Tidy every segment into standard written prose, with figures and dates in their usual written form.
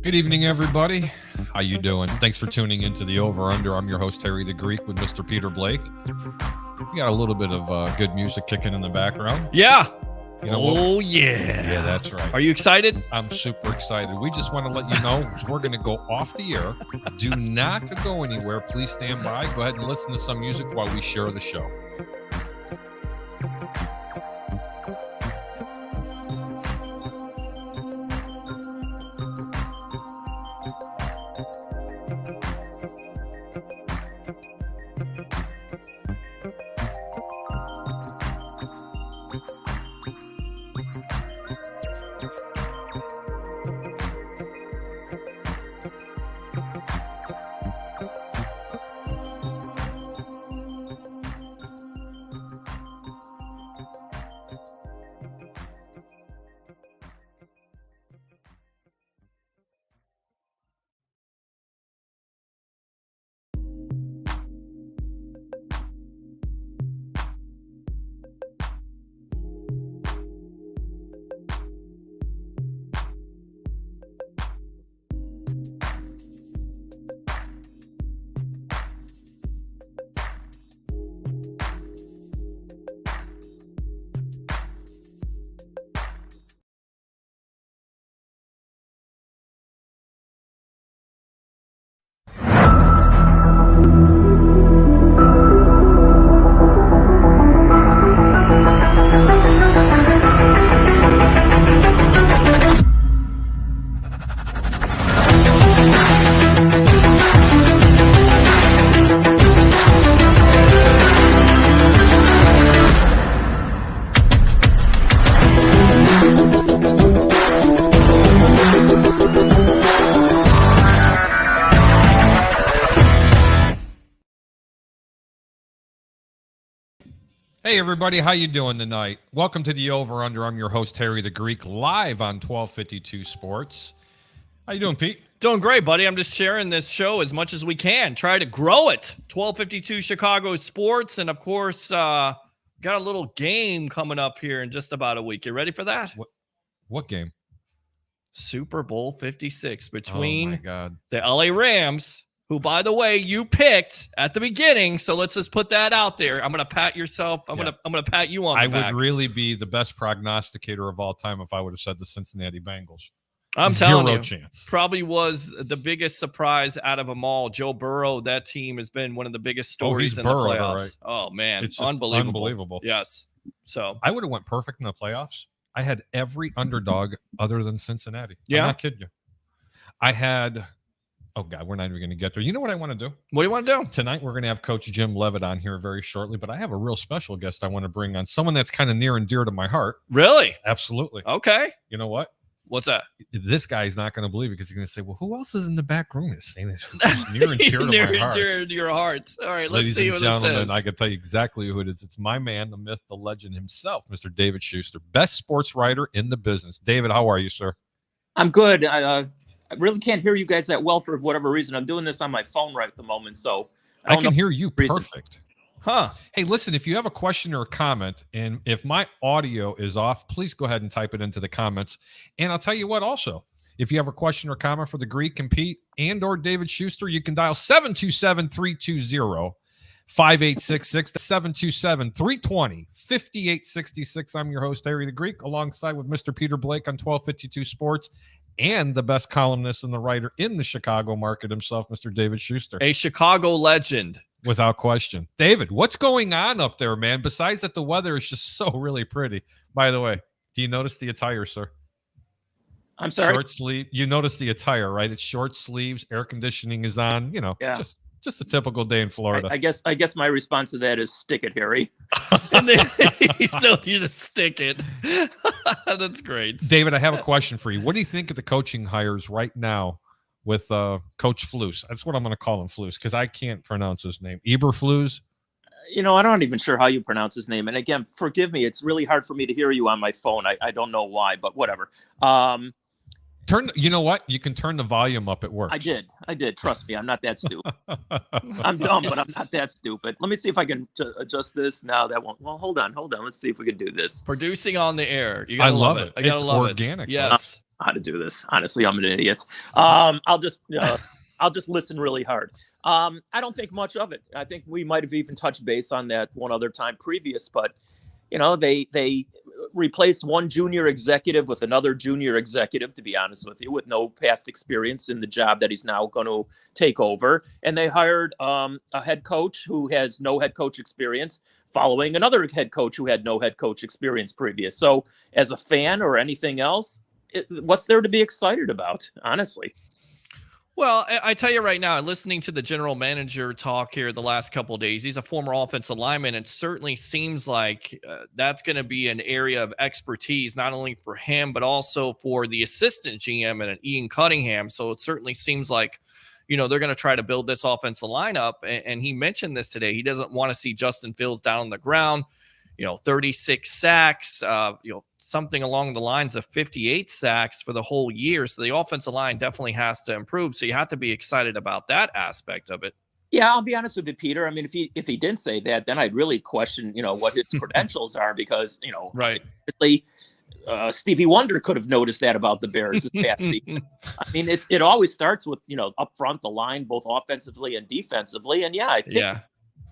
Good evening, everybody. How you doing? Thanks for tuning into the Over Under. I'm your host, Harry the Greek, with Mr. Peter Blake. We got a little bit of good music kicking in the background. Yeah. You know oh, what? yeah. Yeah, that's right. Are you excited? I'm super excited. We just want to let you know we're going to go off the air. Do not go anywhere. Please stand by. Go ahead and listen to some music while we share the show. Hey everybody, how you doing tonight? Welcome to the Over Under. I'm your host, Harry the Greek, live on 1252 Sports. How you doing, Pete? Doing great, buddy. I'm just sharing this show as much as we can. Try to grow it. 1252 Chicago Sports. And of course, got a little game coming up here in just about a week. You ready for that? What game? Super Bowl 56 between the LA Rams, who, by the way, you picked at the beginning. So let's just put that out there. I'm going to pat yourself. I'm going to pat you on the back. I would really be the best prognosticator of all time if I would have said the Cincinnati Bengals. I'm telling you, chance. Probably was the biggest surprise out of them all. Joe Burrow, that team has been one of the biggest stories in the playoffs. Right. Oh, man. It's unbelievable. Yes. So I would have went perfect in the playoffs. I had every underdog other than Cincinnati. Yeah. I'm not kidding you. I had... Oh, God, we're not even going to get there. You know what I want to do? What do you want to do? Tonight, we're going to have Coach Jim Leavitt on here very shortly, but I have a real special guest I want to bring on, someone that's kind of near and dear to my heart. Really? Absolutely. Okay. You know what? What's that? This guy's not going to believe it because he's going to say, well, who else is in the back room is saying this? Near and dear to my heart. Near to your heart. All right, let's Ladies see and what gentlemen, this is. I can tell you exactly who it is. It's my man, the myth, the legend himself, Mr. David Schuster, best sports writer in the business. David, how are you, sir? I'm good. I really can't hear you guys that well for whatever reason. I'm doing this on my phone right at the moment, so I can hear you reason. perfect. Huh. Hey, listen, if you have a question or a comment, and if my audio is off, please go ahead and type it into the comments. And I'll tell you what also, if you have a question or comment for the Greek and Pete and or David Schuster, you can dial 727-320-5866, 727-320-5866. I'm your host, Harry the Greek, alongside with Mr. Peter Blake on 1252 Sports, and the best columnist and the writer in the Chicago market himself, Mr. David Schuster. A Chicago legend. Without question. David, what's going on up there, man? Besides that, the weather is just so really pretty. By the way, do you notice the attire, sir? I'm sorry? Short sleeve. You notice the attire, right? It's short sleeves. Air conditioning is on. You know, just a typical day in Florida. I guess my response to that is stick it, Harry. And then you just stick it. That's great. David, I have a question for you. What do you think of the coaching hires right now with Coach Flus? That's what I'm going to call him, Flus, because I can't pronounce his name. Eberflus? I'm not even sure how you pronounce his name. And again, forgive me. It's really hard for me to hear you on my phone. I don't know why, but whatever. You know what? You can turn the volume up. It works. I did. Trust me. I'm not that stupid. I'm dumb, but I'm not that stupid. Let me see if I can adjust this. No, that won't. Well, hold on. Let's see if we can do this. Producing on the air. I love it. I gotta it's love organic. Yes. how to do this. Honestly, I'm an idiot. I'll just listen really hard. I don't think much of it. I think we might have even touched base on that one other time previous, but they replaced one junior executive with another junior executive, to be honest with you, with no past experience in the job that he's now going to take over. And they hired a head coach who has no head coach experience, following another head coach who had no head coach experience previous. So as a fan or anything else, what's there to be excited about, honestly? Well, I tell you right now, listening to the general manager talk here the last couple of days, he's a former offensive lineman. It certainly seems like that's going to be an area of expertise, not only for him, but also for the assistant GM and Ian Cunningham. So it certainly seems like, they're going to try to build this offensive line up. And he mentioned this today. He doesn't want to see Justin Fields down on the ground. 36 sacks, something along the lines of 58 sacks for the whole year. So the offensive line definitely has to improve. So you have to be excited about that aspect of it. Yeah, I'll be honest with you, Peter. I mean, if he didn't say that, then I'd really question, what his credentials are, because, right. Stevie Wonder could have noticed that about the Bears this past season. I mean, it always starts with, up front, the line, both offensively and defensively. And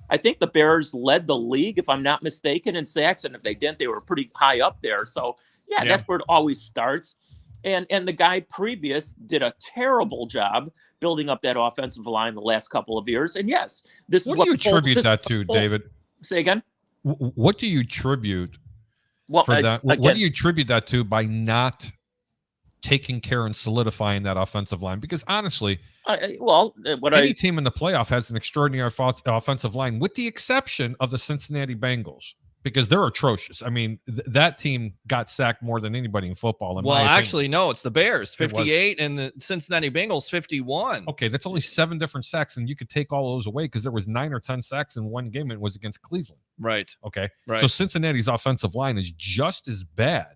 I think the Bears led the league, if I'm not mistaken, in sacks. And if they didn't, they were pretty high up there. So, that's where it always starts. And the guy previous did a terrible job building up that offensive line the last couple of years. And yes, this is what do you attribute that to, David? Say again? What do you attribute for that? What do you attribute that to by not taking care and solidifying that offensive line? Because honestly, any team in the playoff has an extraordinary offensive line, with the exception of the Cincinnati Bengals, because they're atrocious. I mean, that team got sacked more than anybody in football. Actually, no, it's the Bears, 58, and the Cincinnati Bengals, 51. Okay, that's only 7 different sacks, and you could take all those away because there was 9 or 10 sacks in one game, and it was against Cleveland. Right. Okay. Right. So Cincinnati's offensive line is just as bad,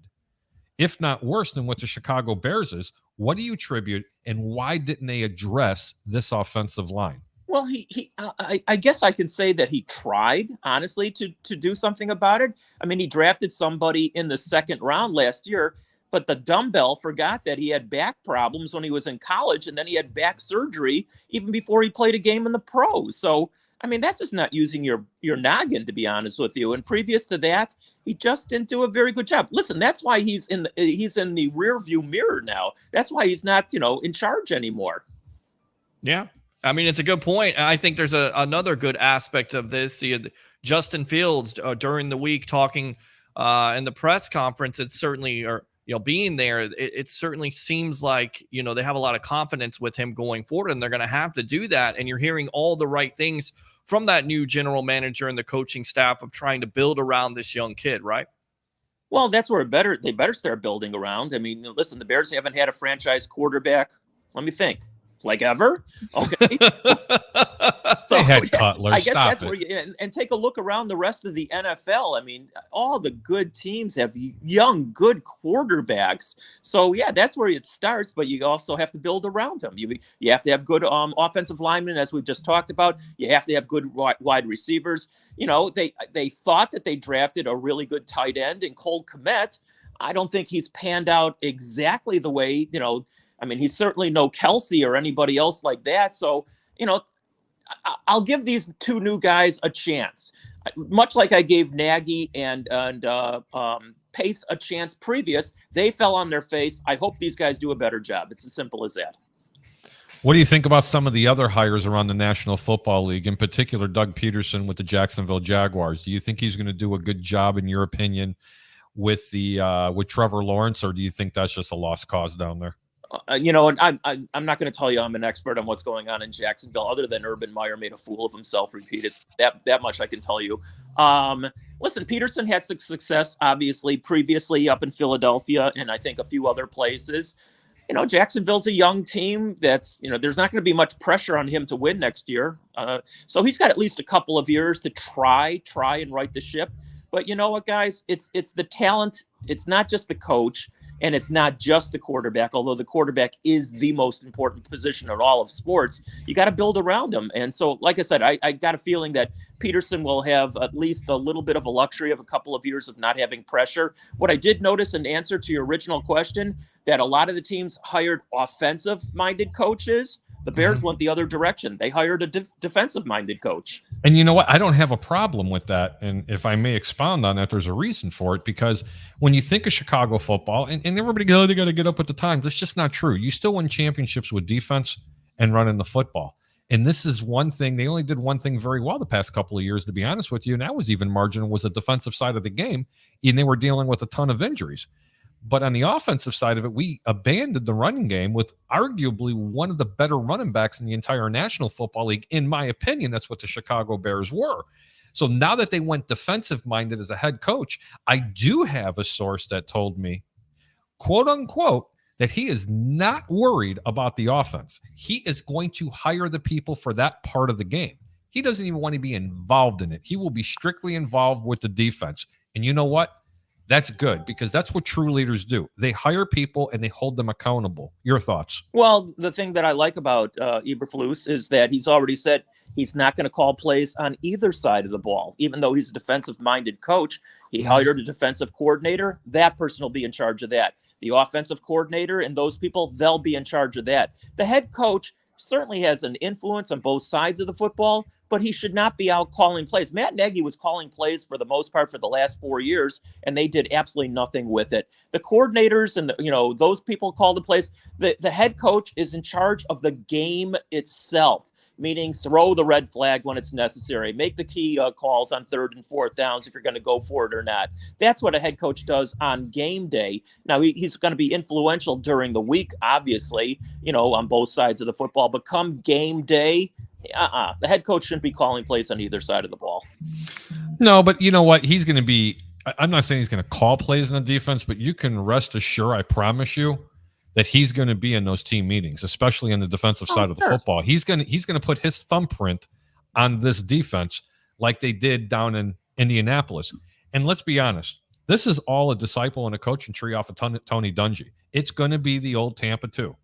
if not worse, than what the Chicago Bears is. What do you attribute, and why didn't they address this offensive line? Well, I guess I can say that he tried, honestly, to do something about it. I mean, he drafted somebody in the second round last year, but the dumbbell forgot that he had back problems when he was in college, and then he had back surgery even before he played a game in the pros. So, I mean, that's just not using your noggin, to be honest with you. And previous to that, he just didn't do a very good job. Listen, that's why he's in the rear view mirror now. That's why he's not, in charge anymore. Yeah. I mean, it's a good point. I think there's another good aspect of this. Justin Fields during the week talking in the press conference, it's certainly, being there, it certainly seems like, they have a lot of confidence with him going forward, and they're going to have to do that. And you're hearing all the right things from that new general manager and the coaching staff of trying to build around this young kid, right? Well, that's where they better start building around. I mean, listen, the Bears haven't had a franchise quarterback. Let me think. Like ever? Okay. They had Cutler. I guess Stop that's it. Where and take a look around the rest of the NFL. I mean, all the good teams have young, good quarterbacks. So that's where it starts. But you also have to build around them. You have to have good offensive linemen, as we've just talked about. You have to have good wide receivers. They thought that they drafted a really good tight end in Cole Kmet. I don't think he's panned out exactly the way I mean, he's certainly no Kelsey or anybody else like that. So, I'll give these two new guys a chance, much like I gave Nagy and Pace a chance previous. They fell on their face. I hope these guys do a better job. It's as simple as that. What do you think about some of the other hires around the National Football League, in particular Doug Peterson with the Jacksonville Jaguars? Do you think he's going to do a good job, in your opinion, with Trevor Lawrence, or do you think that's just a lost cause down there? And I'm not going to tell you I'm an expert on what's going on in Jacksonville, other than Urban Meyer made a fool of himself repeated. That much I can tell you. Listen, Peterson had some success, obviously, previously up in Philadelphia and I think a few other places. Jacksonville's a young team that's, there's not going to be much pressure on him to win next year. So he's got at least a couple of years to try and right the ship. But you know what, guys? It's the talent. It's not just the coach. And it's not just the quarterback, although the quarterback is the most important position in all of sports. You got to build around him. And so, like I said, I got a feeling that Peterson will have at least a little bit of a luxury of a couple of years of not having pressure. What I did notice in answer to your original question, that a lot of the teams hired offensive-minded coaches. The Bears went the other direction. They hired a defensive-minded coach. And you know what? I don't have a problem with that. And if I may expound on that, there's a reason for it. Because when you think of Chicago football, and everybody goes, oh, they got to get up at the times. That's just not true. You still win championships with defense and running the football. And this is one thing. They only did one thing very well the past couple of years, to be honest with you. And that was even marginal, was the defensive side of the game. And they were dealing with a ton of injuries. But on the offensive side of it, we abandoned the running game with arguably one of the better running backs in the entire National Football League. In my opinion, that's what the Chicago Bears were. So now that they went defensive-minded as a head coach, I do have a source that told me, quote unquote, that he is not worried about the offense. He is going to hire the people for that part of the game. He doesn't even want to be involved in it. He will be strictly involved with the defense. And you know what? That's good, because that's what true leaders do. They hire people and they hold them accountable. Your thoughts? Well, the thing that I like about Eberflus is that he's already said he's not going to call plays on either side of the ball. Even though he's a defensive-minded coach, he hired a defensive coordinator. That person will be in charge of that. The offensive coordinator and those people, they'll be in charge of that. The head coach certainly has an influence on both sides of the football, but he should not be out calling plays. Matt Nagy was calling plays for the most part for the last 4 years, and they did absolutely nothing with it. The coordinators and those people call the plays. The head coach is in charge of the game itself, meaning throw the red flag when it's necessary, make the key calls on 3rd and 4th downs if you're going to go for it or not. That's what a head coach does on game day. Now, he's going to be influential during the week, obviously, on both sides of the football. But come game day, the head coach shouldn't be calling plays on either side of the ball. No, but you know what? He's going to be – I'm not saying he's going to call plays on the defense, but you can rest assured, I promise you, that he's going to be in those team meetings, especially on the defensive side of the football. He's going to put his thumbprint on this defense like they did down in Indianapolis. And let's be honest, this is all a disciple and a coaching tree off of Tony Dungy. It's going to be the old Tampa too,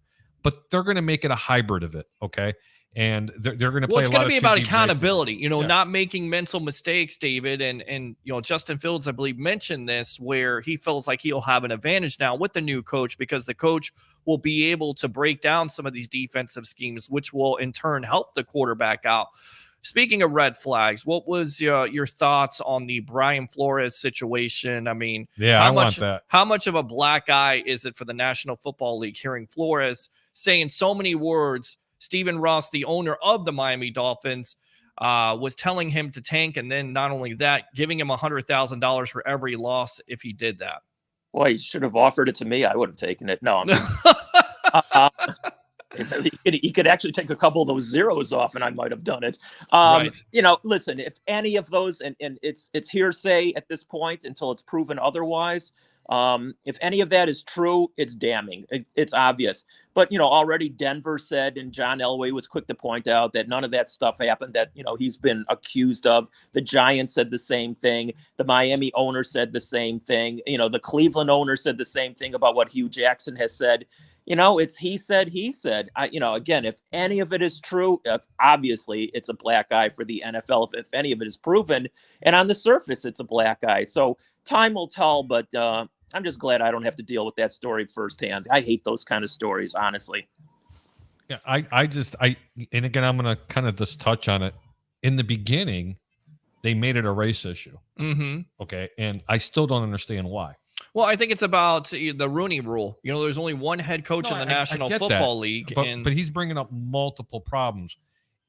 but they're going to make it a hybrid of it, okay? And they're going to play. Well, it's going to be about accountability, not making mental mistakes, David. And Justin Fields, I believe, mentioned this, where he feels like he'll have an advantage now with the new coach, because the coach will be able to break down some of these defensive schemes, which will in turn help the quarterback out. Speaking of red flags, what was your thoughts on the Brian Flores situation? I mean, want that. How much of a black eye is it for the National Football League hearing Flores saying so many words? Stephen Ross, the owner of the Miami Dolphins, was telling him to tank, and then not only that, giving him $100,000 for every loss if he did that. Well, he should have offered it to me. I would have taken it. No, he could actually take a couple of those zeros off, and I might have done it. Right. Listen, if any of those, and it's hearsay at this point until it's proven otherwise. If any of that is true, it's damning. It's obvious. But, already Denver said, and John Elway was quick to point out, that none of that stuff happened that, he's been accused of. The Giants said the same thing. The Miami owner said the same thing. The Cleveland owner said the same thing about what Hugh Jackson has said. It's he said. Again, if any of it is true, obviously it's a black eye for the NFL. If any of it is proven, and on the surface, it's a black eye. So time will tell, but I'm just glad I don't have to deal with that story firsthand. I hate those kind of stories, honestly. Yeah, and again, I'm going to kind of just touch on it. In the beginning, they made it a race issue. Mm-hmm. Okay, and I still don't understand why. Well, I think it's about the Rooney Rule. There's only one head coach in the National Football League, but he's bringing up multiple problems.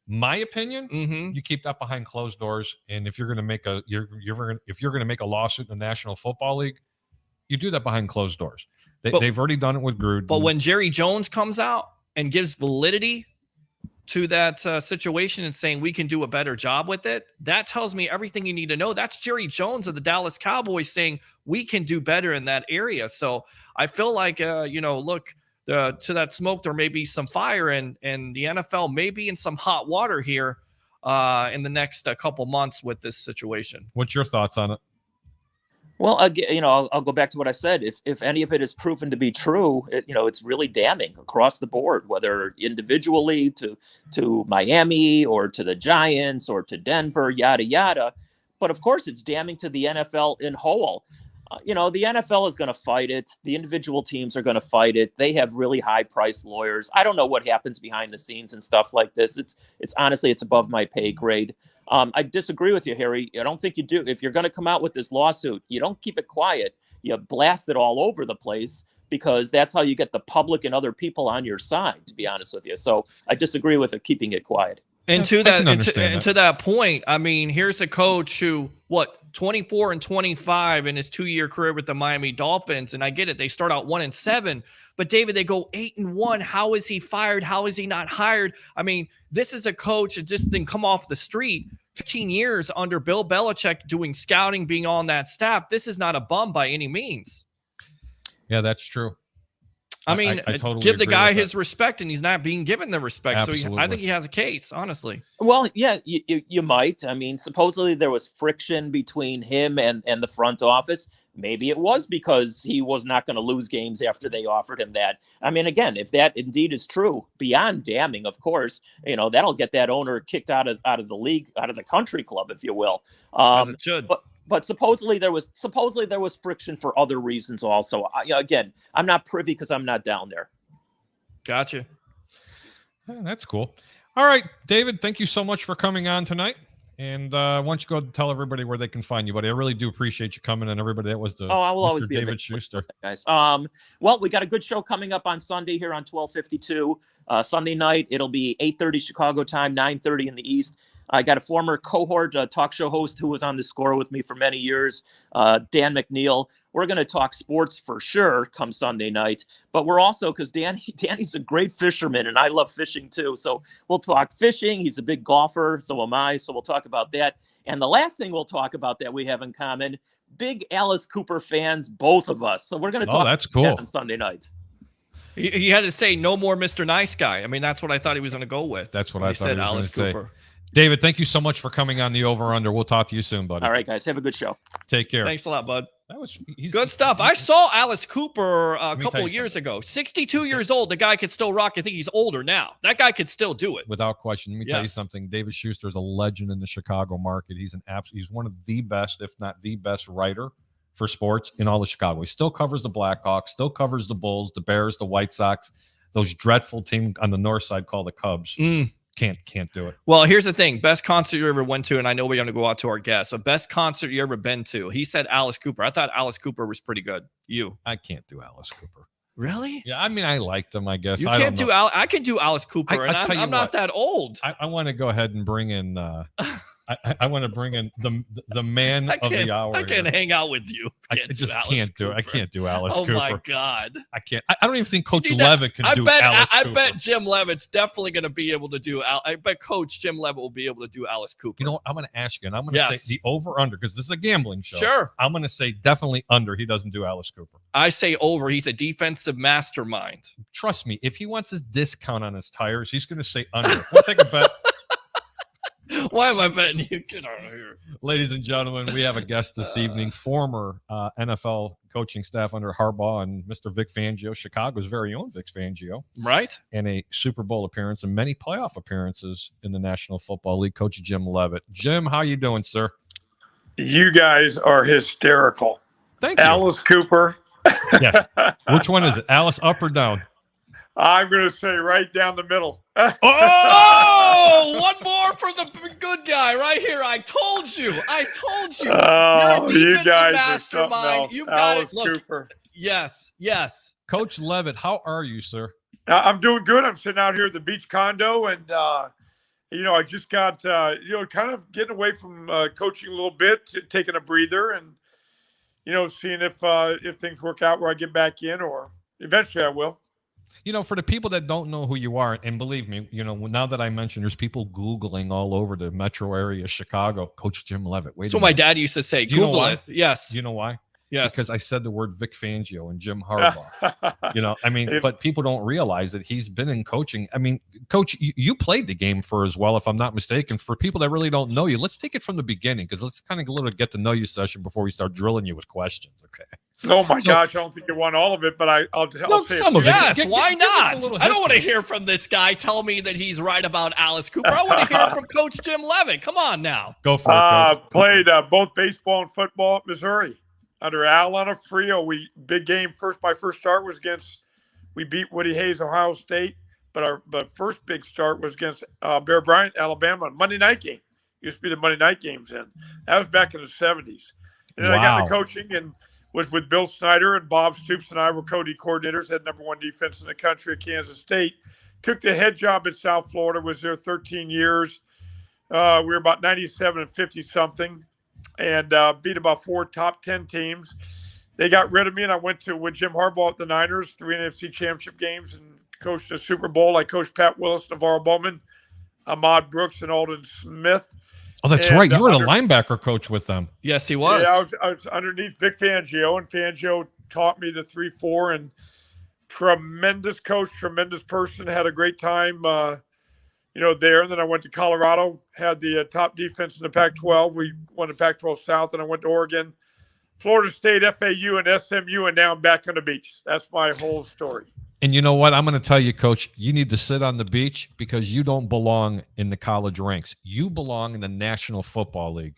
My opinion, mm-hmm. you keep that behind closed doors. And if you're going to make if you're going to make a lawsuit in the National Football League, you do that behind closed doors. They've already done it with Gruden. But when Jerry Jones comes out and gives validity to that situation and saying we can do a better job with it, that tells me everything you need to know. That's Jerry Jones of the Dallas Cowboys saying we can do better in that area. So I feel like, look, to that smoke, there may be some fire, and the NFL may be in some hot water here in the next couple months with this situation. What's your thoughts on it? Well, again, I'll go back to what I said. If any of it is proven to be true, it's really damning across the board, whether individually to Miami or to the Giants or to Denver, yada yada. But of course, it's damning to the NFL in whole. The NFL is going to fight it. The individual teams are going to fight it. They have really high-priced lawyers. I don't know what happens behind the scenes and stuff like this. It's honestly, it's above my pay grade. I disagree with you, Harry. I don't think you do. If you're going to come out with this lawsuit, you don't keep it quiet. You blast it all over the place, because that's how you get the public and other people on your side, to be honest with you. So I disagree with keeping it quiet. And to that point, I mean, here's a coach who, 24-25 in his 2-year career with the Miami Dolphins. And I get it. They start out 1-7, but David, they go 8-1. How is he fired? How is he not hired? I mean, this is a coach that just didn't come off the street. 15 years under Bill Belichick doing scouting, being on that staff. This is not a bum by any means. Yeah, that's true. I mean, I totally give the guy his that. respect, and he's not being given the respect. Absolutely. So I think he has a case, honestly. Well, yeah, you might. I mean, supposedly there was friction between him and the front office. Maybe it was because he was not going to lose games after they offered him that. I mean, again, if that indeed is true, beyond damning, of course, that'll get that owner kicked out of the league, out of the country club, if you will. As it should. But supposedly there was friction for other reasons also. Again, I'm not privy because I'm not down there. Gotcha. Yeah, that's cool. All right, David, thank you so much for coming on tonight. And why don't you go tell everybody where they can find you, buddy? I really do appreciate you coming, and everybody. That was I will Mr. always be David Schuster, guys. Well, we got a good show coming up on Sunday here on 1252. Sunday night, it'll be 8:30 Chicago time, 9:30 in the East. I got a former cohort talk show host who was on the score with me for many years, Dan McNeil. We're going to talk sports for sure come Sunday night, but we're also, because Danny's a great fisherman, and I love fishing too. So we'll talk fishing. He's a big golfer, so am I. So we'll talk about that. And the last thing we'll talk about that we have in common, big Alice Cooper fans, both of us. So we're going to talk that's cool. about that on Sunday night. He had to say no more Mr. Nice Guy. I mean, that's what I thought he was going to go with. That's what I thought said. he was Alice going to Cooper. say. David, thank you so much for coming on the Over Under. We'll talk to you soon, buddy. All right, guys. Have a good show. Take care. Thanks a lot, bud. He's good stuff. I saw Alice Cooper a couple years ago. 62 years old. The guy could still rock. I think he's older now. That guy could still do it. Without question. Let me tell you something. David Schuster is a legend in the Chicago market. He's one of the best, if not the best writer for sports in all of Chicago. He still covers the Blackhawks, still covers the Bulls, the Bears, the White Sox, those dreadful team on the north side called the Cubs. Can't do it. Well, here's the thing. Best concert you ever went to, and I know we're going to go out to our guests. So best concert you ever been to. He said Alice Cooper. I thought Alice Cooper was pretty good. I can't do Alice Cooper. Really? Yeah, I mean, I liked him, I guess. You can't do I can do Alice Cooper, and I'm not that old. I want to go ahead and bring in I want to bring in the man of the hour. I can't hang out with you. I just can't do it. I can't do Alice Cooper. Oh my God. I can't. I don't even think Coach Leavitt can do Alice Cooper. I bet Jim Leavitt's definitely going to be able to do. I bet Coach Jim Leavitt will be able to do Alice Cooper. You know what? I'm going to ask you, and I'm going to say the over under, because this is a gambling show. Sure. I'm going to say definitely under. He doesn't do Alice Cooper. I say over. He's a defensive mastermind. Trust me. If he wants his discount on his tires, he's going to say under. We'll take a bet. Why am I betting you? Get out of here. Ladies and gentlemen, we have a guest this evening, former NFL coaching staff under Harbaugh and Mr. Vic Fangio, Chicago's very own Vic Fangio. Right. And a Super Bowl appearance and many playoff appearances in the National Football League, Coach Jim Leavitt. Jim, how you doing, sir? You guys are hysterical. Thank you. Alice Cooper. Yes. Which one is it? Alice up or down? I'm going to say right down the middle. Oh, one more for the good guy right here. I told you. Oh, you're you guys mastermind. You've got it. Look, Cooper. Yes. Coach Leavitt, how are you, sir? I'm doing good. I'm sitting out here at the beach condo, and I just got kind of getting away from coaching a little bit, taking a breather, and seeing if things work out where I get back in, or eventually I will. For the people that don't know who you are, and believe me, now that I mentioned, there's people Googling all over the metro area, Chicago, Coach Jim Leavitt. That's what my dad used to say. Google it. Yes. You know why? Yes. Because I said the word Vic Fangio and Jim Harbaugh. I mean, but people don't realize that he's been in coaching. I mean, Coach, you played the game for as well, if I'm not mistaken. For people that really don't know you, let's take it from the beginning, because let's kind of a little get to know you session before we start drilling you with questions. Okay. Oh my gosh, I don't think you want all of it, but I'll say some of it. Yes, why not? I don't want to hear from this guy tell me that he's right about Alice Cooper. I want to hear from Coach Jim Leavitt. Come on now. Go for it, Coach. Played both baseball and football at Missouri under Al Onofrio. Big game. My first start was we beat Woody Hayes, Ohio State, but our first big start was against Bear Bryant, Alabama, Monday night game. Used to be the Monday night games then. That was back in the 70s. And then I got into coaching and was with Bill Snyder, and Bob Stoops and I were co-D coordinators, had #1 defense in the country at Kansas State. Took the head job at South Florida, was there 13 years. We were about 97 and 50-something, and beat about 4 top 10 teams. They got rid of me, and I went with Jim Harbaugh at the Niners, 3 NFC championship games, and coached the Super Bowl. I coached Pat Willis, Navarro Bowman, Ahmad Brooks, and Alden Smith. Oh, that's right. You were the linebacker coach with them. Yes, he was. Yeah, I was underneath Vic Fangio, and Fangio taught me the 3-4, and tremendous coach, tremendous person. Had a great time, there. And then I went to Colorado, had the top defense in the Pac-12. We won the Pac-12 South, and I went to Oregon, Florida State, FAU, and SMU, and now I'm back on the beach. That's my whole story. And you know what? I'm going to tell you, Coach, you need to sit on the beach because you don't belong in the college ranks. You belong in the National Football League.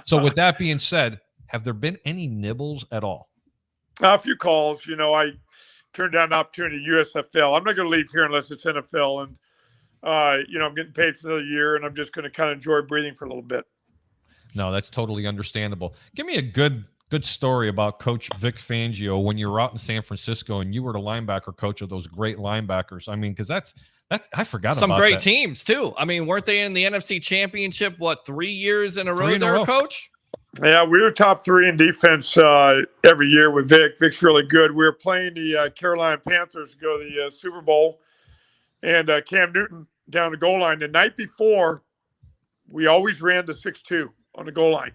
So with that being said, have there been any nibbles at all? A few calls. I turned down an opportunity at USFL. I'm not going to leave here unless it's NFL. And, I'm getting paid for another year, and I'm just going to kind of enjoy breathing for a little bit. No, that's totally understandable. Give me a good story about Coach Vic Fangio when you were out in San Francisco and you were the linebacker coach of those great linebackers. I mean, because that's I forgot some about great that. teams too. I mean, weren't they in the NFC Championship 3 years in a row, Coach? Yeah, we were top 3 in defense every year with Vic. Vic's really good. We were playing the Carolina Panthers to go to the Super Bowl, and Cam Newton down the goal line. The night before, we always ran the 6-2 on the goal line.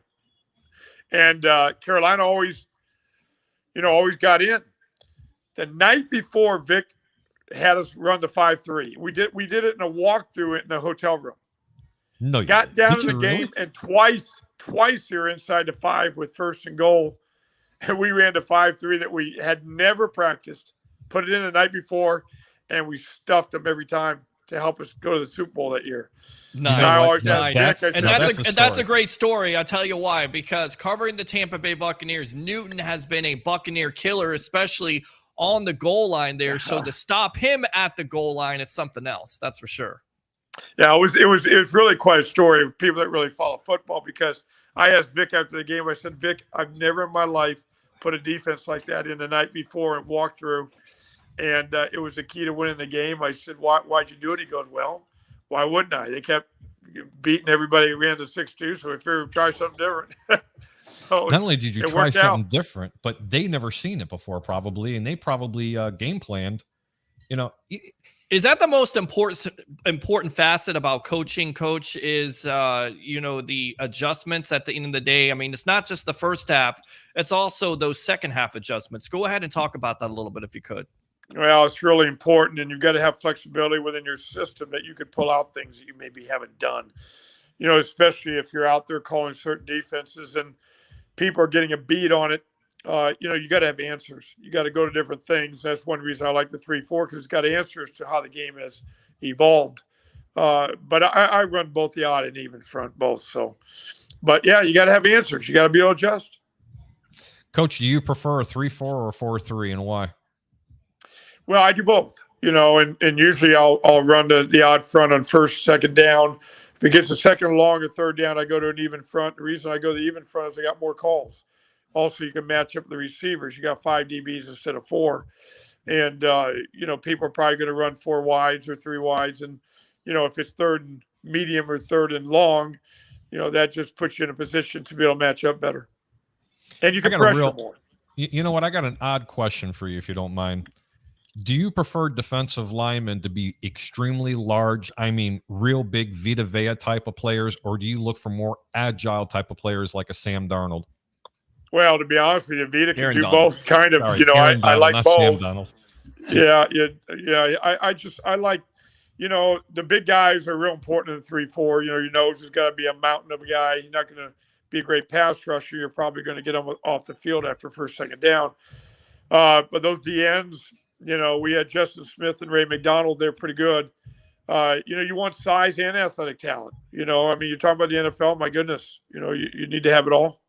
And Carolina always got in. The night before, Vic had us run the 5-3. We did it in a walkthrough in the hotel room. No, got down in the game, and twice you're inside the 5 with first and goal, and we ran the 5-3 that we had never practiced. Put it in the night before, and we stuffed them every time to help us go to the Super Bowl that year. Nice. That's a great story. I'll tell you why. Because covering the Tampa Bay Buccaneers, Newton has been a Buccaneer killer, especially on the goal line there. So to stop him at the goal line is something else. That's for sure. Yeah, it was really quite a story of people that really follow football, because I asked Vic after the game, I said, Vic, I've never in my life put a defense like that in the night before and walked through. And it was the key to winning the game. I said, why'd you do it? He goes, well, why wouldn't I? They kept beating everybody who ran the 6-2, so we figured we'd try something different. So not only did you try something different, but they never seen it before probably, and they probably game planned. Is that the most important facet about coaching, Coach, is, the adjustments at the end of the day? I mean, it's not just the first half. It's also those second half adjustments. Go ahead and talk about that a little bit if you could. Well, it's really important, and you've got to have flexibility within your system that you could pull out things that you maybe haven't done, especially if you're out there calling certain defenses and people are getting a beat on it. You got to have answers. You got to go to different things. That's one reason I like the 3-4, because it's got answers to how the game has evolved. But I run both the odd and even front, both. So, but yeah, you got to have answers. You got to be able to adjust. Coach, do you prefer a 3-4 or a 4-3, and why? Well, I do both, and usually I'll run the odd front on first, second down. If it gets a second and long or third down, I go to an even front. The reason I go to the even front is I got more calls. Also, you can match up the receivers. You got 5 DBs instead of 4. And, people are probably going to run 4 wides or 3 wides. And, if it's third and medium or third and long, that just puts you in a position to be able to match up better. And you can pressure more. You know what? I got an odd question for you, if you don't mind. Do you prefer defensive linemen to be extremely large, I mean, real big Vita Vea type of players, or do you look for more agile type of players like a Sam Darnold? Well, to be honest with you, Vita can Aaron do Donald. both. Kind of, Sorry, you know, Aaron I Donald, like not both. Sam Donald. Yeah. I like, you know, the big guys are real important in 3-4. You know, your nose has got to be a mountain of a guy. You're not going to be a great pass rusher. You're probably going to get him off the field after first, second down. But those DNs, you know, we had Justin Smith and Ray McDonald. They're pretty good. You know, you want size and athletic talent. You know, I mean, you're talking about the NFL. My goodness, you know, you need to have it all.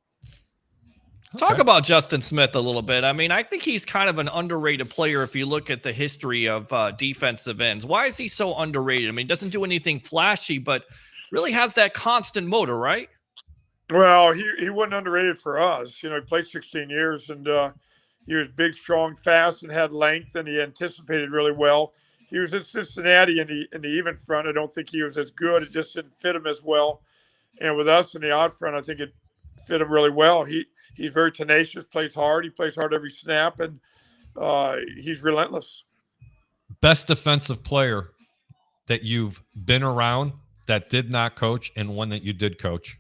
Talk about Justin Smith a little bit. I mean, I think he's kind of an underrated player if you look at the history of defensive ends. Why is he so underrated? I mean, he doesn't do anything flashy, but really has that constant motor, right? Well, he wasn't underrated for us. You know, he played 16 years, and he was big, strong, fast, and had length, and he anticipated really well. He was in Cincinnati in the even front. I don't think he was as good. It just didn't fit him as well. And with us in the odd front, I think it fit him really well. He's very tenacious, plays hard. He plays hard every snap, and he's relentless. Best defensive player that you've been around that did not coach and one that you did coach?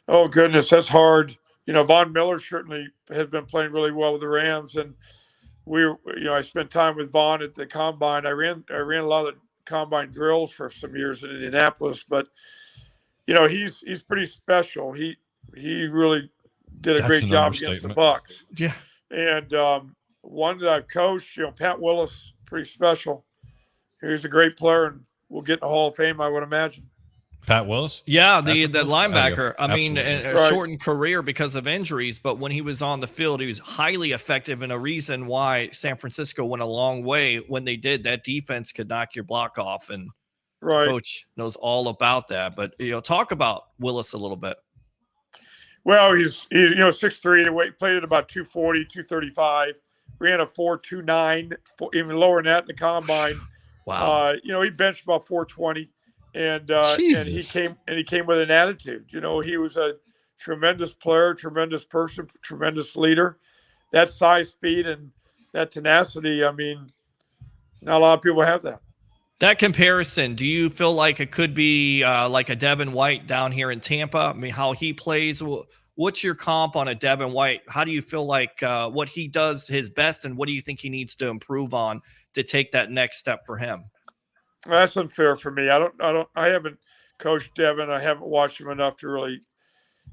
Oh, goodness, that's hard. You know, Von Miller certainly has been playing really well with the Rams, and I spent time with Von at the combine. I ran a lot of the combine drills for some years in Indianapolis, but you know, he's pretty special. He really did a great job against the Bucs. Yeah. And one that I've coached, you know, Pat Willis, pretty special. He's a great player, and will get in the Hall of Fame, I would imagine. Pat Willis? Yeah, the linebacker. I mean, a Right. shortened career because of injuries, but when he was on the field, he was highly effective, and a reason why San Francisco went a long way when they did. That defense could knock your block off, and Right. Coach knows all about that. But, you know, talk about Willis a little bit. Well, he's you know, 6'3", played at about 240, 235, ran a 4.29, even lower than that in the combine. Wow. You know, he benched about 420, and Jesus. he came with an attitude. You know, he was a tremendous player, tremendous person, tremendous leader. That size, speed, and that tenacity. I mean, not a lot of people have that. That comparison, do you feel like it could be like a Devin White down here in Tampa? I mean, how he plays. What's your comp on a Devin White? How do you feel like what he does his best, and what do you think he needs to improve on to take that next step for him? That's unfair for me. I haven't coached Devin. I haven't watched him enough to really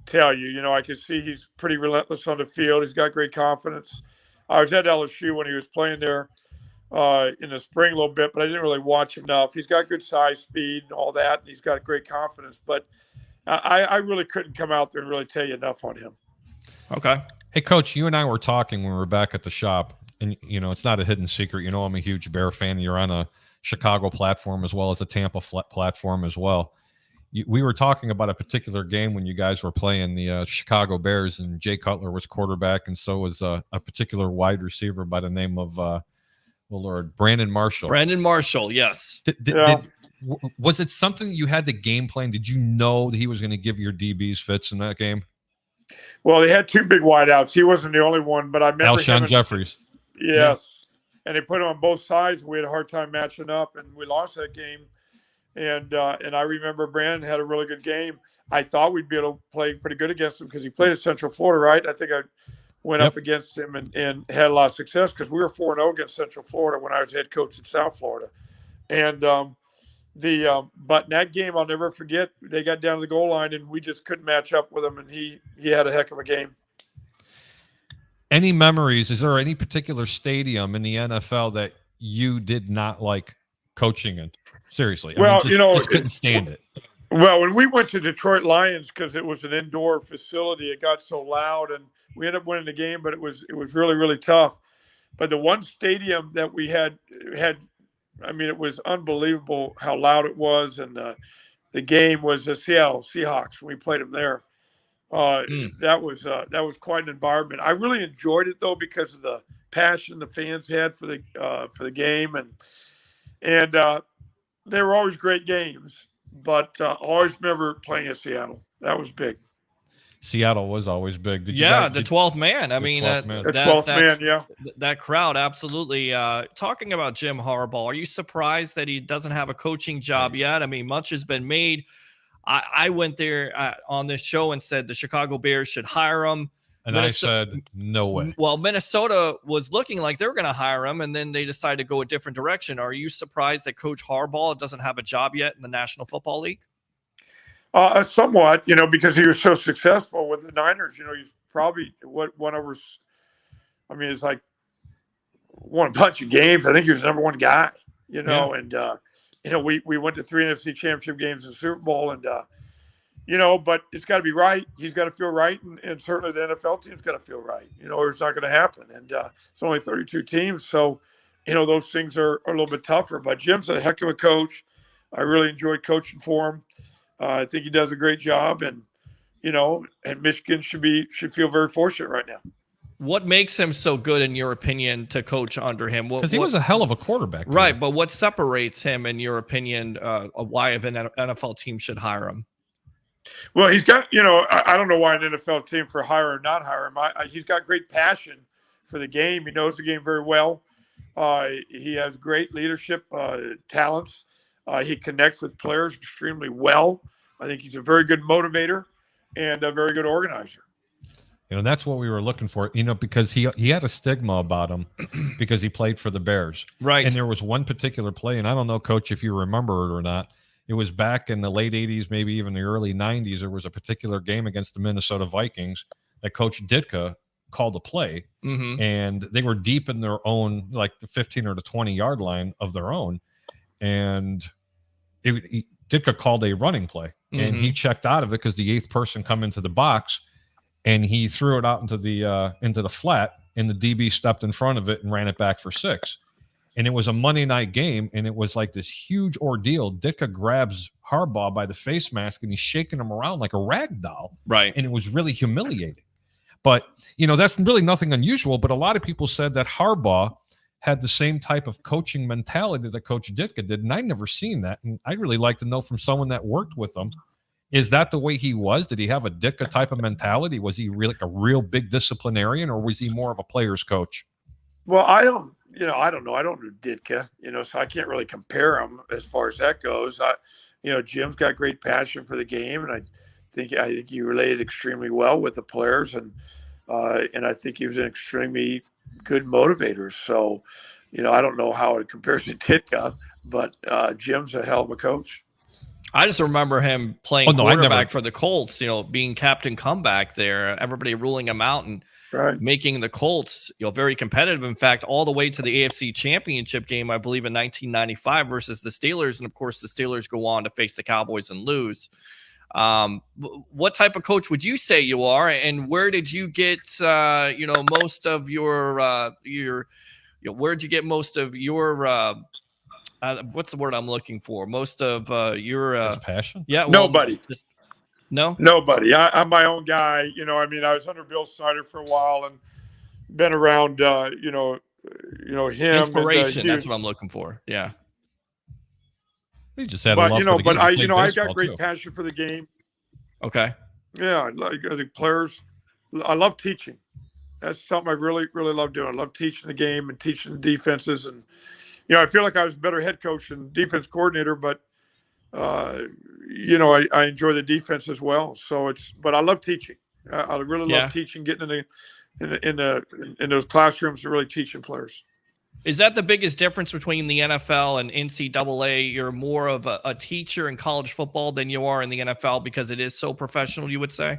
tell you. You know, I can see he's pretty relentless on the field. He's got great confidence. I was at LSU when he was playing there in the spring a little bit, but I didn't really watch him enough. He's got good size, speed, and all that, and he's got great confidence. But I really couldn't come out there and really tell you enough on him. Okay. Hey, Coach, you and I were talking when we were back at the shop, and, you know, it's not a hidden secret. You know, I'm a huge Bear fan. You're on a Chicago platform as well as a Tampa platform as well. We were talking about a particular game when you guys were playing the Chicago Bears, and Jay Cutler was quarterback, and so was a particular wide receiver by the name of Brandon Marshall. Brandon Marshall, yes. Was it something you had the game plan? Did you know that he was going to give your DBs fits in that game? Well, they had two big wideouts. He wasn't the only one, but I remember Alshon Jeffries. Yes. Yeah. And they put him on both sides. We had a hard time matching up, and we lost that game. And I remember Brandon had a really good game. I thought we'd be able to play pretty good against him because he played at Central Florida, right? I think I went up against him and had a lot of success because we were 4-0 against Central Florida when I was head coach in South Florida. And but in that game, I'll never forget, they got down to the goal line and we just couldn't match up with him, and he had a heck of a game. Any memories? Is there any particular stadium in the NFL that you did not like coaching in? Seriously. Just couldn't stand it. Well, when we went to Detroit Lions, because it was an indoor facility, it got so loud, and we ended up winning the game, but it was really, really tough. But the one stadium that we had, I mean, it was unbelievable how loud it was, and the game was the Seattle Seahawks. We played them there. That was quite an environment. I really enjoyed it though because of the passion the fans had for the game, and they were always great games. But I always remember playing at Seattle. That was big. Seattle was always big. The 12th man. I mean, the 12th man, yeah. That crowd, absolutely. Talking about Jim Harbaugh, are you surprised that he doesn't have a coaching job yet? I mean, much has been made. I went there on this show and said the Chicago Bears should hire him. And I said, no way. Well, Minnesota was looking like they were going to hire him, and then they decided to go a different direction. Are you surprised that Coach Harbaugh doesn't have a job yet in the National Football League? Somewhat, because he was so successful with the Niners. He's probably it's like won a bunch of games. I think he was the number one guy, and, we went to 3 NFC championship games in the Super Bowl, and, but it's got to be right. He's got to feel right, and certainly the NFL team's got to feel right, or it's not going to happen. And it's only 32 teams, so, those things are a little bit tougher. But Jim's a heck of a coach. I really enjoyed coaching for him. I think he does a great job, and Michigan should feel very fortunate right now. What makes him so good, in your opinion, to coach under him? Because he was a hell of a quarterback, right? But what separates him, in your opinion, why an NFL team should hire him? Well, he's got, I don't know why an NFL team for hire or not hire him. He's got great passion for the game. He knows the game very well. He has great leadership talents. He connects with players extremely well. I think he's a very good motivator and a very good organizer. That's what we were looking for, because he had a stigma about him because he played for the Bears. Right. And there was one particular play, and I don't know, Coach, if you remember it or not. It was back in the late 80s, maybe even the early 90s. There was a particular game against the Minnesota Vikings that Coach Ditka called a play, and they were deep in their own, like the 15 or the 20-yard line of their own. And Ditka called a running play, and he checked out of it because the 8th person come into the box, and he threw it out into the flat, and the DB stepped in front of it and ran it back for 6. And it was a Monday night game, and it was like this huge ordeal. Ditka grabs Harbaugh by the face mask, and he's shaking him around like a rag doll. Right. And it was really humiliating. But, that's really nothing unusual. But a lot of people said that Harbaugh had the same type of coaching mentality that Coach Ditka did, and I'd never seen that. And I'd really like to know from someone that worked with him, is that the way he was? Did he have a Ditka type of mentality? Was he really like a real big disciplinarian, or was he more of a player's coach? Well, I don't know. I don't know Ditka, so I can't really compare him as far as that goes. Jim's got great passion for the game, and I think he related extremely well with the players, and I think he was an extremely good motivator. So, I don't know how it compares to Ditka, but Jim's a hell of a coach. I just remember him playing quarterback for the Colts, being captain comeback there, everybody ruling him out and making the Colts, very competitive. In fact, all the way to the AFC Championship game, I believe in 1995 versus the Steelers. And of course, the Steelers go on to face the Cowboys and lose. What type of coach would you say you are? And where did you get, most of your where'd you get most of your, what's the word I'm looking for? Most of your passion? Yeah. Well, nobody. Nobody. I'm my own guy. I was under Bill Snyder for a while and been around, him. Inspiration. That's what I'm looking for. Yeah. He just had a love for the game. I've got great passion for the game. Okay. Yeah. I like the players. I love teaching. That's something I really, really love doing. I love teaching the game and teaching the defenses. And, I feel like I was a better head coach and defense coordinator, but, I enjoy the defense as well. So but I love teaching. I really love teaching, getting in those classrooms and really teaching players. Is that the biggest difference between the NFL and NCAA? You're more of a teacher in college football than you are in the NFL because it is so professional, you would say?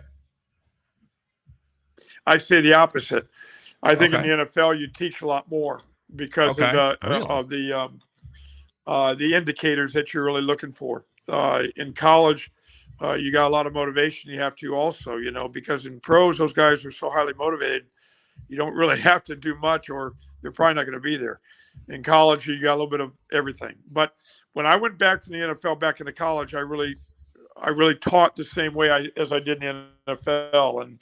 I say the opposite. I think in the NFL you teach a lot more because of the indicators that you're really looking for. In college, you got a lot of motivation. You have to also, because in pros, those guys are so highly motivated. You don't really have to do much, or they're probably not going to be there. In college, you got a little bit of everything. But when I went back to the NFL, back into college, I really taught the same way as I did in the NFL, and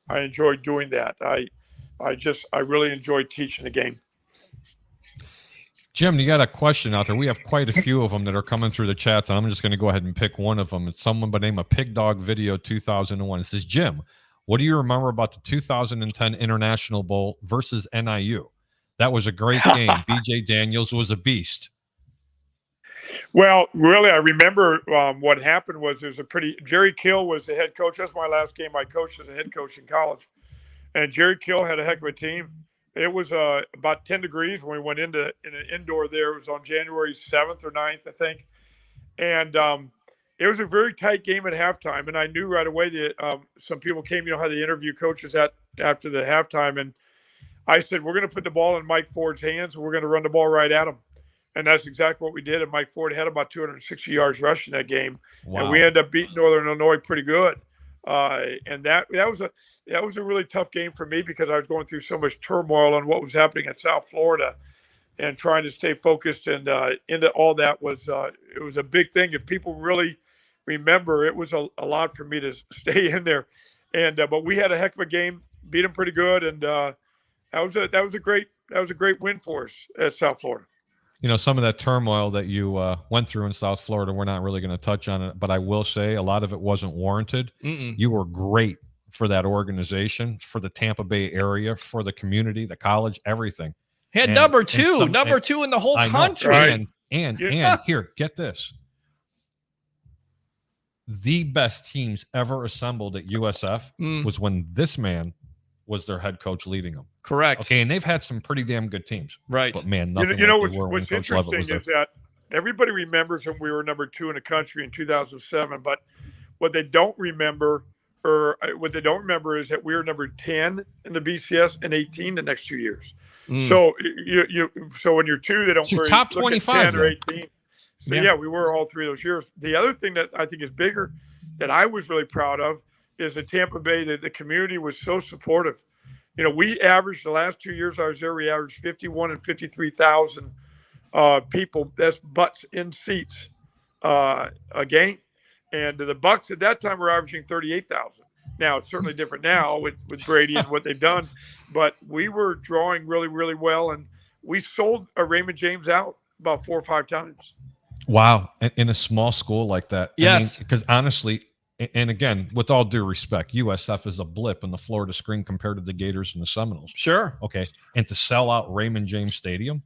I enjoyed doing that. I really enjoyed teaching the game. Jim, you got a question out there. We have quite a few of them that are coming through the chats, and I'm just going to go ahead and pick one of them. It's someone by the name of Pig Dog Video 2001. It says, Jim, what do you remember about the 2010 International Bowl versus NIU? That was a great game. BJ Daniels was a beast. Well, really, I remember what happened was Jerry Kill was the head coach. That's my last game I coached as a head coach in college. And Jerry Kill had a heck of a team. It was about 10 degrees when we went in an indoor there. It was on January 7th or 9th, I think. And it was a very tight game at halftime. And I knew right away that some people came, how they interview coaches after the halftime. And I said, we're going to put the ball in Mike Ford's hands, and we're going to run the ball right at him. And that's exactly what we did. And Mike Ford had about 260 yards rushing that game. Wow. And we ended up beating Northern Illinois pretty good. And that was a really tough game for me because I was going through so much turmoil on what was happening in South Florida, and trying to stay focused. And into all that was it was a big thing. If people really remember, it was a lot for me to stay in there. And but we had a heck of a game, beat them pretty good, and that was a great win for us at South Florida. Some of that turmoil that you went through in South Florida, we're not really going to touch on it, but I will say a lot of it wasn't warranted. You were great for that organization, for the Tampa Bay area, for the community, the college, everything. He had number two in the whole country. Right. And here, get this. The best teams ever assembled at USF was when this man was their head coach leading them. Correct. Okay, and they've had some pretty damn good teams. Right. But man, nothing what's interesting is that everybody remembers when we were number 2 in the country in 2007, but what they don't remember is that we were number 10 in the BCS and 18 the next 2 years. So so when you're 2, they don't so top 25 10 or 18. So yeah, we were all 3 of those years. The other thing that I think is bigger that I was really proud of is that Tampa Bay, that the community was so supportive. We averaged the last 2 years I was there, we averaged 51 and 53,000 people. That's butts in seats a game. And the Bucks at that time were averaging 38,000. Now it's certainly different now with Brady and what they've done, but we were drawing really, really well. And we sold a Raymond James out about 4 or 5 times. Wow. In a small school like that. Yes. Because honestly, and again, with all due respect, USF is a blip in the Florida screen compared to the Gators and the Seminoles. Sure. Okay. And to sell out Raymond James Stadium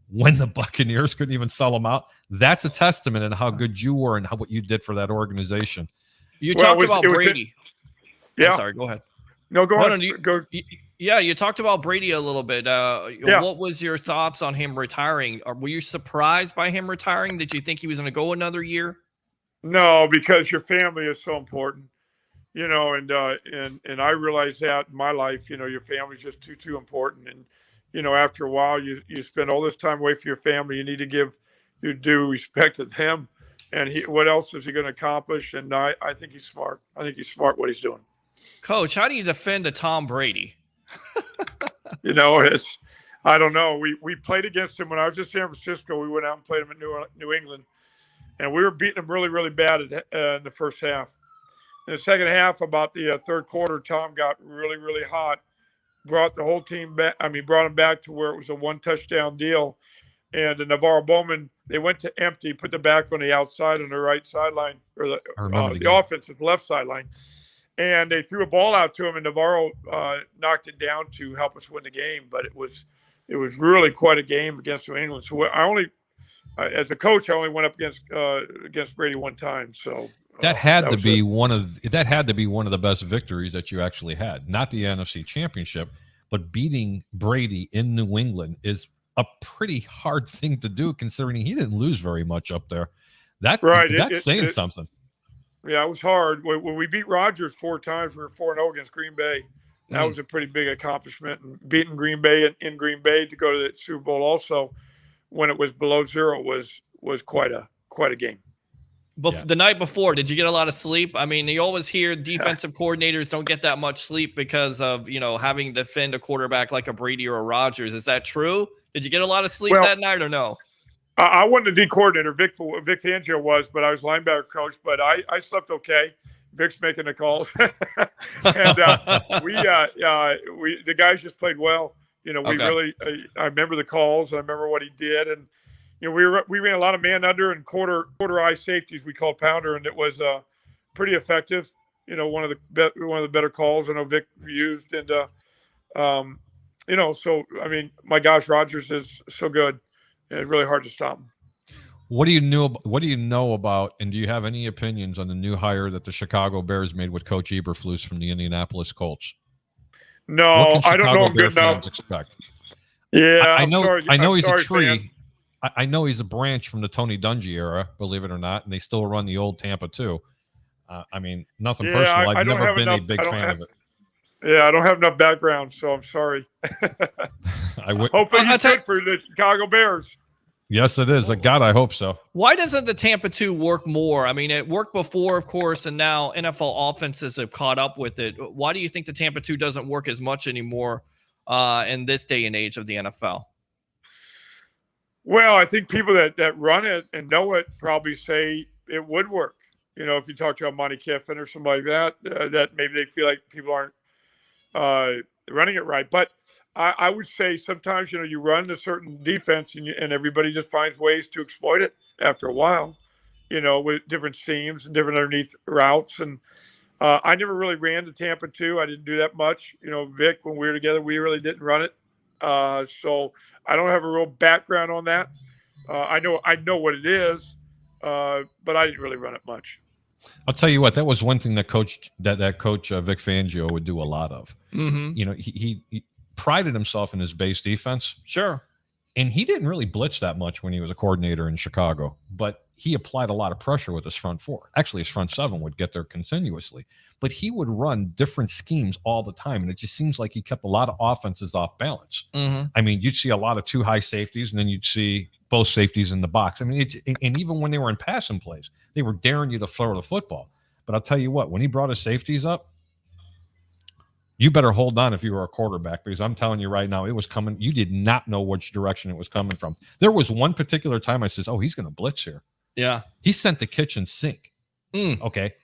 when the Buccaneers couldn't even sell them out, that's a testament in how good you were and what you did for that organization. You talked about Brady. Yeah. I'm sorry. Go ahead. No, go ahead. Yeah, you talked about Brady a little bit. What was your thoughts on him retiring? Were you surprised by him retiring? Did you think he was going to go another year? No, because your family is so important, and I realized that in my life, your family is just too important. And, after a while, you spend all this time away from your family. You need to give your due respect to them. And what else is he going to accomplish? And I think he's smart. I think he's smart what he's doing. Coach, how do you defend a Tom Brady? I don't know. We played against him when I was in San Francisco. We went out and played him in New England. And we were beating them really, really bad in the first half. In the second half, about the third quarter, Tom got really, really hot. Brought the whole team back. Brought them back to where it was a 1-touchdown deal. And the Navarro Bowman, they went to empty, put the back on the outside on the right sideline, or the offensive left sideline. And they threw a ball out to him, and Navarro knocked it down to help us win the game. But it was really quite a game against New England. So as a coach, I only went up against Brady one time. So that had to be one of the best victories that you actually had. Not the NFC Championship, but beating Brady in New England is a pretty hard thing to do, considering he didn't lose very much up there. That's saying something. Yeah, it was hard. When we beat Rodgers 4 times, we were 4-0 against Green Bay. That was a pretty big accomplishment. And beating Green Bay in Green Bay to go to the Super Bowl also, when it was below 0, was quite a game. But the night before, did you get a lot of sleep? You always hear defensive coordinators don't get that much sleep because of having to defend a quarterback like a Brady or a Rodgers. Is that true? Did you get a lot of sleep that night or no? I wasn't the D coordinator. Vic Fangio was, but I was linebacker coach. But I slept okay. Vic's making the calls, and the guys just played well. We really. I remember the calls. I remember what he did, and we ran a lot of man under and quarter eye safeties we called pounder, and it was pretty effective. One of the better calls I know Vic used, and so my gosh, Rodgers is so good. It's really hard to stop him. What do you know about, and do you have any opinions on the new hire that the Chicago Bears made with Coach Eberflus from the Indianapolis Colts? No, I don't know him good enough. Expect? Yeah, I know. Sorry. I know he's sorry, a tree. fan. I know he's a branch from the Tony Dungy era, believe it or not, and they still run the old Tampa too. I mean, nothing personal. I've never been a big fan of it. Yeah, I don't have enough background, so I'm sorry. Hopefully he's good for the Chicago Bears. Yes, it is. God, I hope so. Why doesn't the Tampa 2 work more? I mean, it worked before, of course, and now NFL offenses have caught up with it. Why do you think the Tampa 2 doesn't work as much anymore in this day and age of the NFL? Well, I think people that run it and know it probably say it would work. You know, if you talk to a Monty Kiffin or somebody like that, that maybe they feel like people aren't running it right. But I would say sometimes, you know, you run a certain defense and everybody just finds ways to exploit it after a while, you know, with different schemes and different underneath routes. And I never really ran to Tampa 2. I didn't do that much. You know, Vic, when we were together, we really didn't run it. So I don't have a real background on that. I know what it is, but I didn't really run it much. I'll tell you what, that was one thing that coach Vic Fangio would do a lot of. Mm-hmm. You know, he prided himself in his base defense. Sure. And he didn't really blitz that much when he was a coordinator in Chicago, but he applied a lot of pressure with his front four. Actually, his front seven would get there continuously, but he would run different schemes all the time. And it just seems like he kept a lot of offenses off balance. Mm-hmm. I mean, you'd see a lot of two high safeties, and then you'd see both safeties in the box. I mean, and even when they were in passing plays, they were daring you to throw the football. But I'll tell you what, when he brought his safeties up, you better hold on if you were a quarterback, because I'm telling you right now, it was coming. You did not know which direction it was coming from. There was one particular time I says, oh, he's going to blitz here. Yeah. He sent the kitchen sink. Okay.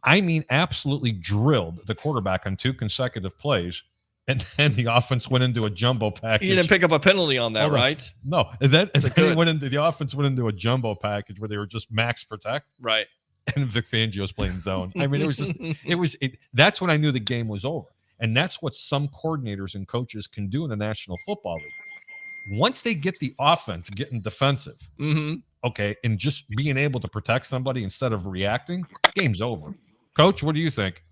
I mean, absolutely drilled the quarterback on 2 consecutive plays. And then the offense went into a jumbo package. You didn't pick up a penalty on that, right? No. And then the offense went into a jumbo package where they were just max protect. Right. And Vic Fangio's playing zone. I mean, that's when I knew the game was over. And that's what some coordinators and coaches can do in the National Football League. Once they get the offense getting defensive, okay, and just being able to protect somebody instead of reacting, game's over. Coach, what do you think?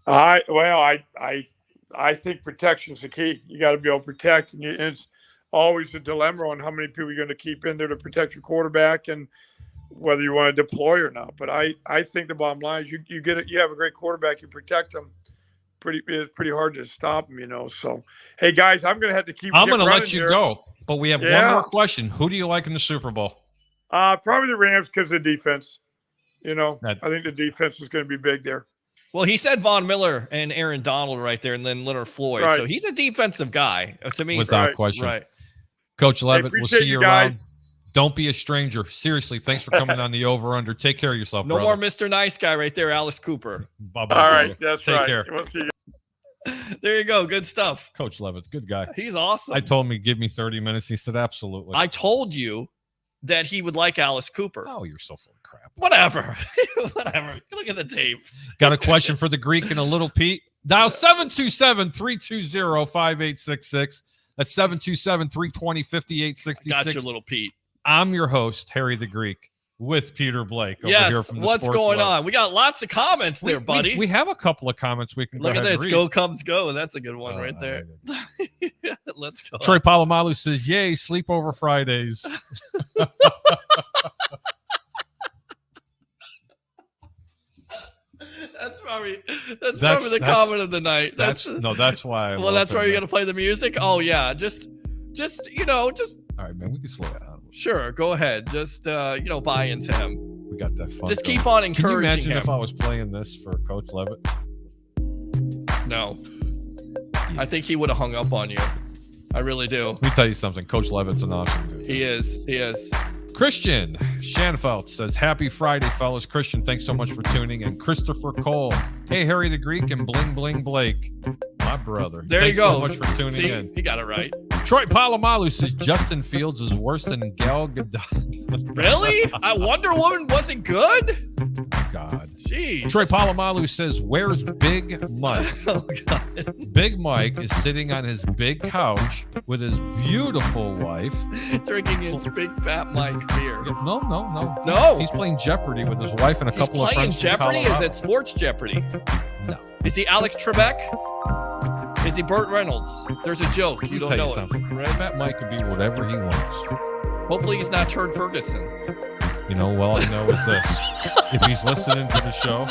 I think protection's the key. You got to be able to protect, and it's always a dilemma on how many people you're going to keep in there to protect your quarterback and whether you want to deploy or not. But I think the bottom line is you have a great quarterback, you protect them. It's pretty hard to stop them, you know. So, hey guys, I'm gonna have to keep. I'm gonna let you go, but we have one more question. Who do you like in the Super Bowl? Probably the Rams because of the defense. You know, I think the defense is going to be big there. Well, he said Von Miller and Aaron Donald right there, and then Leonard Floyd. Right. So he's a defensive guy to me, without question. Right. Coach Leavitt, we'll see you around. Guys. Don't be a stranger. Seriously, thanks for coming on the Over Under. Take care of yourself. No brother. more Mr. Nice Guy right there, Alice Cooper. Bye-bye. All right, that's Take right. care. We'll see you. There you go. Good stuff. Coach Leavitt, good guy. He's awesome. I told him he'd give me 30 minutes. He said, absolutely. I told you that he would like Alice Cooper. Oh, you're so full of crap. Whatever. Whatever. Look at the tape. Got a question for the Greek and a little Pete? Dial 727-320-5866. That's 727-320-5866. Got you, little Pete. I'm your host, Harry the Greek, with Peter Blake. Over yes, here from the what's Sports going Web. on? We got lots of comments there, buddy. We have a couple of comments we can look go at ahead this. and Go read. Cubs go. That's a good one right there. Let's go. Troy Palomalu says, yay, sleepover Fridays. That's probably the comment of the night. That's why. That's why you got to play the music. Oh yeah, just all right, man. We can slow down. Sure, go ahead. Just buy into him. We got that fun. Just going. keep on encouraging him. Can you imagine if I was playing this for Coach Leavitt? No, I think he would have hung up on you. I really do. Let me tell you something. Coach Leavitt's an awesome dude. He is. Christian Schanfeld says, happy Friday, fellas. Christian, thanks so much for tuning in. Christopher Cole. Hey, Harry the Greek and Bling Bling Blake. My brother. There thanks you go. so much for tuning in. He got it right. Troy Polamalu says Justin Fields is worse than Gal Gadot. Really? Wonder Woman wasn't good? God. Jeez. Troy Polamalu says, where's Big Mike? Oh, God. Big Mike is sitting on his big couch with his beautiful wife. Drinking his big fat Mike beer. No. He's playing Jeopardy with his wife and a couple of friends. He's playing Jeopardy? Is it Sports Jeopardy? No. Is he Alex Trebek? Is he Burt Reynolds? There's a joke. You don't know it. Right? Fat Mike can be whatever he wants. Hopefully he's not Turd Ferguson. You know, well, I know with this. If he's listening to the show,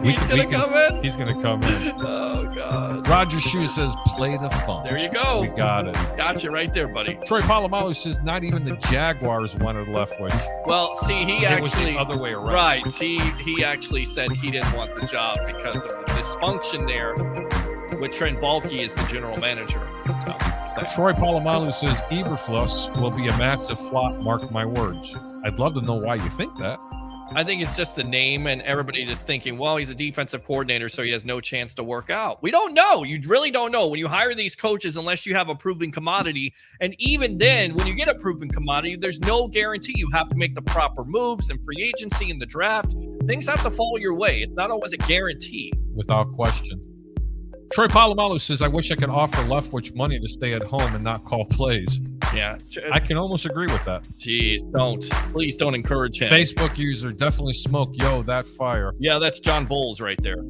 he's going to come in? He's going to come in. Oh, God. Roger Shoe says, play the funk. There you go. We got it. Got you right there, buddy. Troy Polamalu says, not even the Jaguars wanted Leftwich. Well, see, it was the other way around. Right. See, he actually said he didn't want the job because of the dysfunction there with Trent Baalke as the general manager. Troy Polamalu says Eberflus will be a massive flop, mark my words. I'd love to know why you think that. I think it's just the name and everybody just thinking, well, he's a defensive coordinator, so he has no chance to work out. We don't know. You really don't know. When you hire these coaches, unless you have a proven commodity, and even then, when you get a proven commodity, there's no guarantee. You have to make the proper moves in free agency and the draft. Things have to fall your way. It's not always a guarantee. Without question. Troy Polamalu says, I wish I could offer Leftwich money to stay at home and not call plays. Yeah. I can almost agree with that. Jeez, please don't encourage him. Facebook user, definitely smoke, that fire. Yeah, that's John Bowles right there.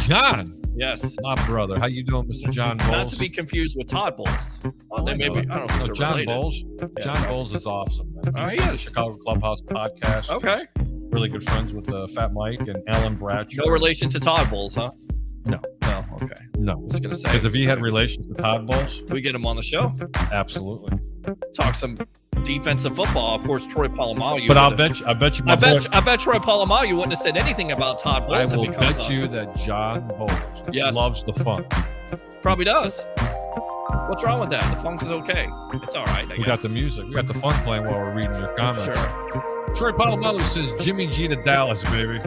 John? Yes. My brother. How you doing, Mr. John Bowles? Not to be confused with Todd Bowles. I don't know. John Bowles? Yeah. John Bowles is awesome, man. He is. The Chicago Clubhouse podcast. Okay. Really good friends with Fat Mike and Alan Bradshaw. No relation to Todd Bowles, huh? No. Okay. No. I was going to say. Because if he had relations with Todd Bowles, we get him on the show. Absolutely. Talk some defensive football. Of course, Troy Polamalu. But I bet you. I bet Troy Polamalu wouldn't have said anything about Todd Bowles. I will bet you that John Bowles loves the funk. Probably does. What's wrong with that? The funk is okay. It's all right. We got the music. We got the funk playing while we're reading your comments. Sure. Troy Polamalu says Jimmy G to Dallas, baby.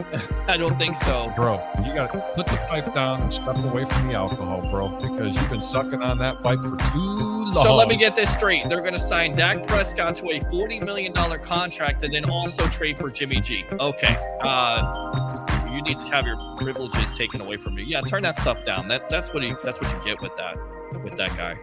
I don't think so. Bro, you got to put the pipe down and step away from the alcohol, bro, because you've been sucking on that pipe for too long. So let me get this straight. They're going to sign Dak Prescott to a $40 million contract and then also trade for Jimmy G. Okay. You need to have your privileges taken away from you. Yeah, turn that stuff down. That's what you get with that guy.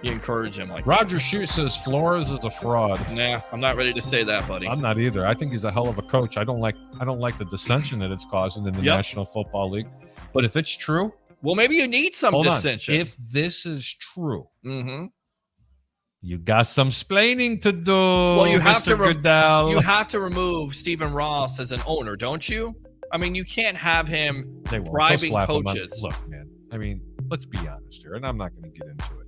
You encourage him like Roger Shoe says Flores is a fraud. Nah, I'm not ready to say that, buddy. I'm not either. I think he's a hell of a coach. I don't like the dissension that it's causing in the National Football League. But if it's true, well, maybe you need some dissension. If this is true, you got some splaining to do. Well, you have Goodell. You have to remove Stephen Ross as an owner, don't you? I mean, you can't have him bribing coaches. Look, man. I mean, let's be honest here, and I'm not going to get into it.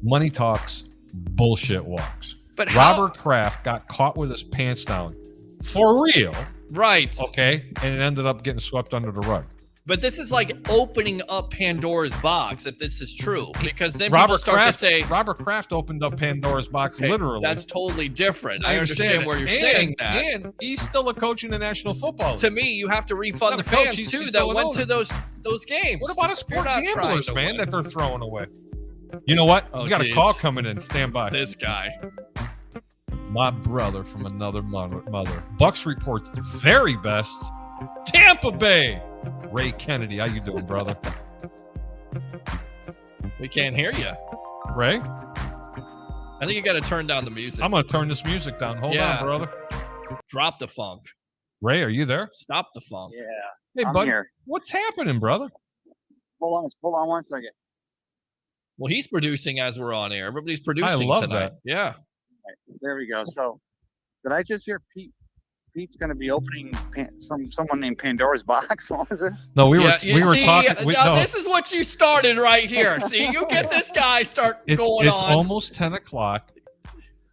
Money talks, bullshit walks. But Robert Kraft got caught with his pants down for real. Right. Okay. And it ended up getting swept under the rug. But this is like opening up Pandora's box if this is true. Because then people start to say Robert Kraft opened up Pandora's box, literally. That's totally different. I understand where you're saying that. And he's still a coach in the National Football League. To me, you have to refund the fans too that went to those games. What about a sport gamblers, man, that they're throwing away? You know what? We got a call coming in. Stand by. This guy. My brother from another mother. Bucks reports very best. Tampa Bay. Ray Kennedy. How you doing, brother? We can't hear you. Ray? I think you got to turn down the music. I'm going to turn this music down. Hold on, brother. Drop the funk. Ray, are you there? Stop the funk. Yeah. Hey, buddy. What's happening, brother? Hold on 1 second. Well, he's producing as we're on air. Everybody's producing I love tonight. That. Yeah. Right, there we go. So, did I just hear Pete's going to be opening someone named Pandora's box? What was this? No, we were talking. This is what you started right here. See, you get this guy going on. It's almost 10 o'clock.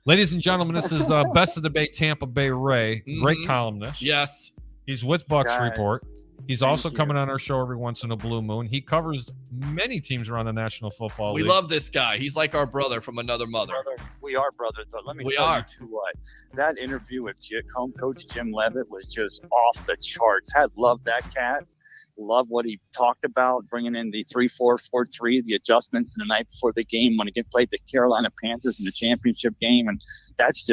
Ladies and gentlemen, this is Best of the Bay Tampa Bay Ray, great columnist. Yes. He's with Bucks Report. He's also coming on our show every once in a blue moon. He covers many teams around the National Football League. We love this guy. He's like our brother from another mother. We are brothers, but let me tell you too what. That interview with Coach Jim Leavitt was just off the charts. I love that cat. Love what he talked about, bringing in the 3-4-4-3, the adjustments in the night before the game when he played the Carolina Panthers in the championship game. And that's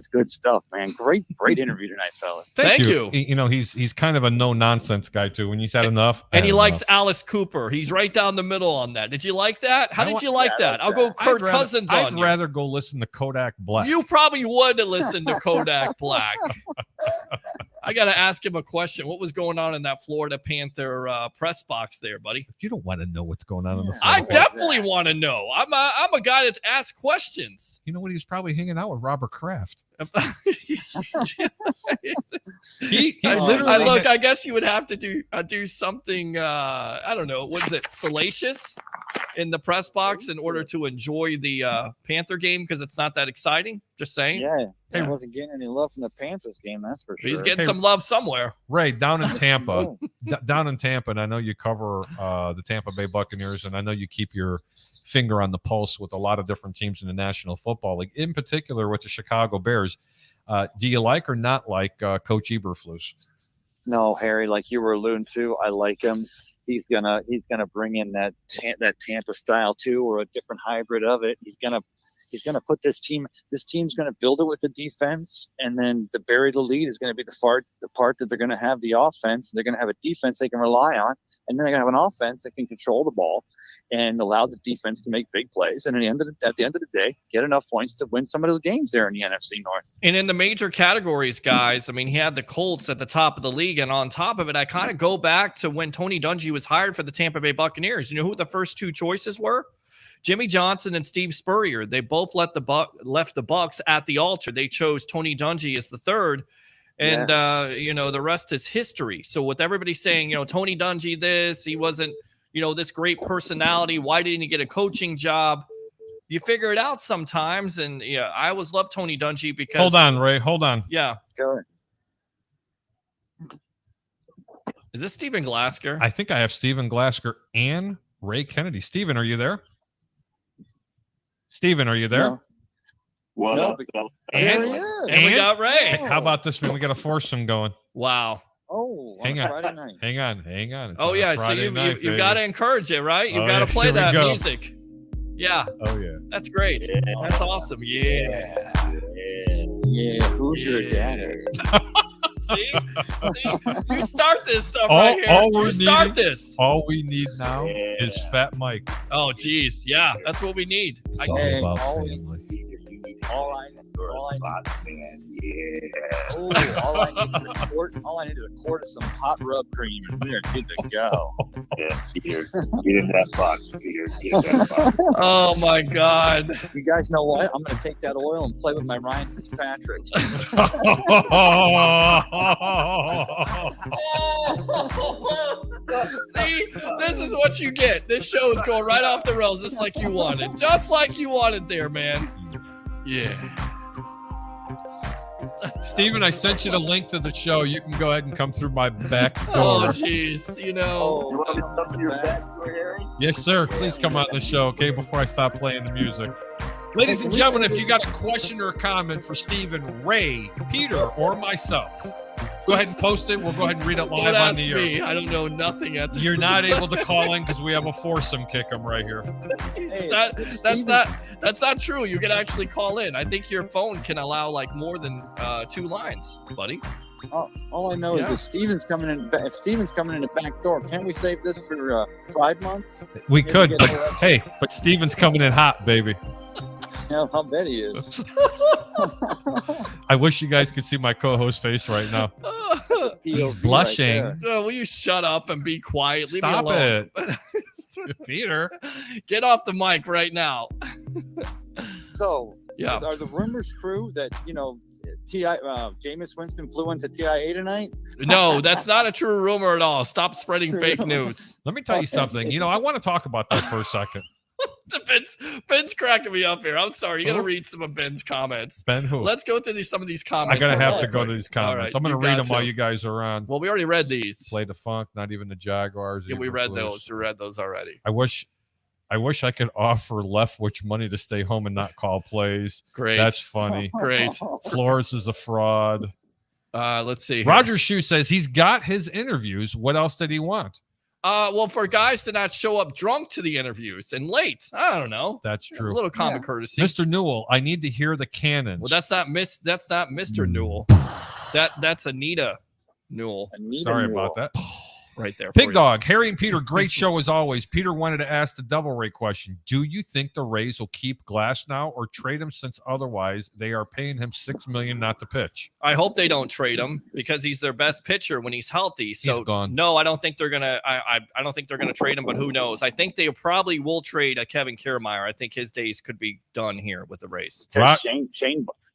good stuff, man. Great interview tonight, fellas. Thank you. You know, he's kind of a no-nonsense guy, too. When you said enough. And he likes Alice Cooper. He's right down the middle on that. Did you like that? How did you like that? I'll go Kirk Cousins on you. I'd rather go listen to Kodak Black. You probably would listen to Kodak Black. I got to ask him a question. What was going on in that Florida Panther press box there, buddy? You don't want to know what's going on in the Florida I definitely want to know. I'm a guy that asks questions. You know what? He was probably hanging out with Robert Kraft. I guess you would have to do something. I don't know. What is it? Salacious in the press box in order to enjoy the Panther game because it's not that exciting. Just saying. Yeah. He wasn't getting any love from the Panthers game, that's for sure. He's getting some love somewhere. Ray, down in Tampa, and I know you cover the Tampa Bay Buccaneers, and I know you keep your finger on the pulse with a lot of different teams in the National Football League, in particular with the Chicago Bears. Do you like or not like Coach Eberflus? No, Harry, like you were alluding to, I like him. He's gonna bring in that Tampa style too, or a different hybrid of it. He's gonna put this team's gonna build it with the defense, and then the buried lead is gonna be the part that they're gonna have the offense. They're gonna have a defense they can rely on, and then they're gonna have an offense that can control the ball and allow the defense to make big plays. And at the end of the day, get enough points to win some of those games there in the NFC North. And in the major categories, guys, I mean, he had the Colts at the top of the league, and on top of it, I kind of go back to when Tony Dungy was hired for the Tampa Bay Buccaneers. You know who the first two choices were? Jimmy Johnson and Steve Spurrier. They both left the Bucs at the altar. They chose Tony Dungy as the third. And, the rest is history. So with everybody saying, Tony Dungy this, he wasn't, this great personality. Why didn't he get a coaching job? You figure it out sometimes. And, I always loved Tony Dungy because. Hold on, Ray. Hold on. Yeah. Go ahead. Is this Stephen Glasker? I think I have Stephen Glasker and Ray Kennedy. Stephen, are you there? Steven, are you there? No. What up? And we got Ray. How about this one? We got a foursome going. Wow. Oh, hang on. Friday night. Hang on. It's oh, yeah. So you've got to encourage it, right? You've got to play that music. Yeah. Oh, yeah. That's great. Yeah. That's awesome. Yeah. Who's your daddy? See, you start this stuff right here. All we need now is Fat Mike. Oh, geez. Yeah, that's what we need. It's all about family. All I need is a quart of some hot rub cream, and we are good to go. Yeah, Peter, get in that box, Peter. Get in that box. Oh my God! You guys know what? I'm going to take that oil and play with my Ryan Fitzpatrick. See, this is what you get. This show is going right off the rails, just like you wanted. Just like you wanted there, man. Yeah. Steven, I sent you the link to the show. You can go ahead and come through my back door. Oh, jeez. You want me to come to your back door, Harry? Yes, sir. Please come on the show, okay, before I stop playing the music. Ladies and gentlemen, if you got a question or a comment for Steven, Ray, Peter, or myself, go ahead and post it. We'll go ahead and read it live on the air. I don't know nothing at the You're not able to call in because we have a foursome kick 'em right here. Hey, that's not true. You can actually call in. I think your phone can allow like more than 2 lines, buddy. All I know is if Steven's coming in the back door, can't we save this for Pride Month? We could, but hey, Steven's coming in hot, baby. Yeah, I'll bet he is. I wish you guys could see my co-host face right now. He's blushing. Right will you shut up and be quiet? Leave Stop me alone. it. Peter. Get off the mic right now. So, yeah. Are the rumors true that, Jameis Winston flew into TIA tonight? No, that's not a true rumor at all. Stop spreading fake news. Let me tell you something. I want to talk about that for a second. Ben's cracking me up here. I'm sorry. You got to read some of Ben's comments. Ben who? Let's go through some of these comments. I'm going to have to go to these comments. Right, I'm going to read them while you guys are on. Well, we already read these. Play the funk, not even the Jaguars. Yeah, we read those. We read those already. I wish I could offer Leftwich money to stay home and not call plays. Great. That's funny. Great. Flores is a fraud. Let's see. Roger Shue says he's got his interviews. What else did he want? Well, for guys to not show up drunk to the interviews and late, I don't know. That's true. A little common courtesy. Mr. Newell, I need to hear the cannons. Well, that's not Mr. Newell. That's Anita Newell. Sorry about that. Right there. Pig Dog, Harry and Peter, great show as always. Peter wanted to ask the Devil Ray question. Do you think the Rays will keep Glass now or trade him, since otherwise they are paying him $6 million not to pitch? I hope they don't trade him because he's their best pitcher when he's healthy. So he's gone. No, I don't think they're gonna. I don't think they're gonna trade him, but who knows? I think they probably will trade a Kevin Kiermaier. I think his days could be done here with the Rays.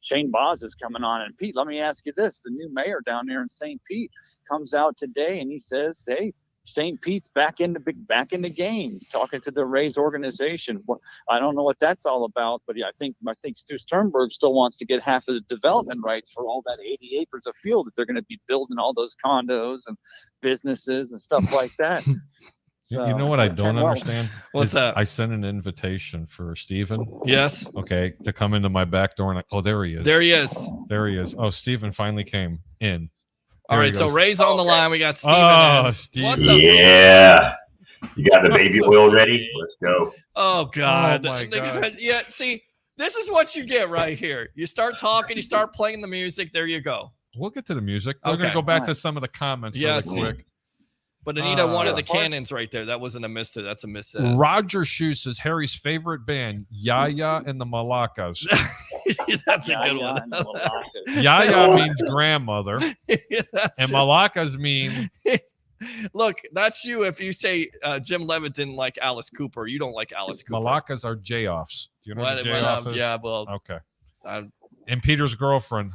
Shane Boz is coming on. And Pete, let me ask you this. The new mayor down there in St. Pete comes out today and he says, hey, St. Pete's back in the game, talking to the Rays organization. I don't know what that's all about, but yeah, I think Stu Sternberg still wants to get half of the development rights for all that 80 acres of field that they're going to be building all those condos and businesses and stuff like that. So, you know what I don't understand? What's that? I sent an invitation for Steven. Yes. Okay, to come into my back door, and there he is. There he is. There he is. Oh, Steven finally came in. All right, so Ray's on the line. We got Steven. Oh, Steven. What's up, yeah. You got the baby oil ready? Let's go. Oh, God. Oh, my God. Yeah, see, this is what you get right here. You start talking, you start playing the music. There you go. We'll get to the music. We're going to go back to some of the comments really quick. But Anita wanted the cannons right there. That wasn't a miss. That's a miss. Roger Shue says Harry's favorite band, Yaya and the Malakas. That's a good one. Yaya means grandmother, and Malakas mean. Look, that's you. If you say Jim Leavitt didn't like Alice Cooper, you don't like Alice Cooper. Malakas are J-offs. Do you know what J-off is? Yeah, well. Okay. And Peter's girlfriend.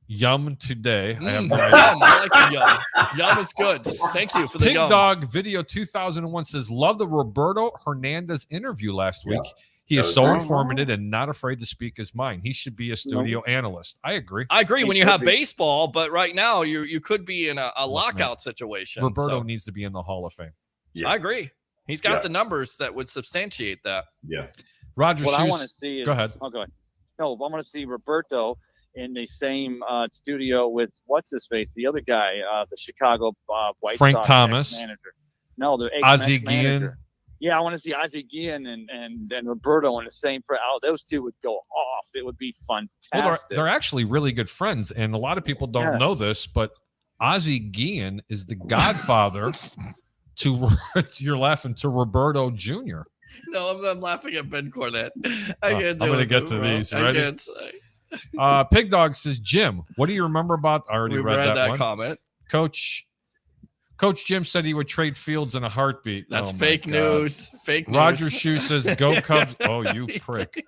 Yum today. I have no idea. Yum. I like the yum. Yum is good. Thank you for the Pig yum. Dog Video 2001 says, love the Roberto Hernandez interview last week. He is so informative and not afraid to speak his mind. He should be a studio analyst. I agree. I agree when you have baseball, but right now you could be in a lockout situation. Roberto needs to be in the Hall of Fame. Yeah. I agree. He's got the numbers that would substantiate that. Yeah. Roger, what I want to see is, go ahead. Oh, go ahead. No, I want to see Roberto in the same studio with what's his face, the other guy, the Chicago White Frank Sox Thomas manager. No, the Ozzie Guillen. Yeah, I want to see Ozzie Guillen and Roberto in the same. Those two would go off. It would be fantastic. Well, they're actually really good friends, and a lot of people don't know this, but Ozzie Guillen is the godfather to you're laughing to Roberto Jr. No, I'm laughing at Ben Cornett. I'm going to get to these. Ready? Pig Dog says, Jim, what do you remember about? I already read that one. Comment. Coach Jim said he would trade Fields in a heartbeat. That's fake news. Fake news. Roger Shue says, go Cubs. Oh, you prick.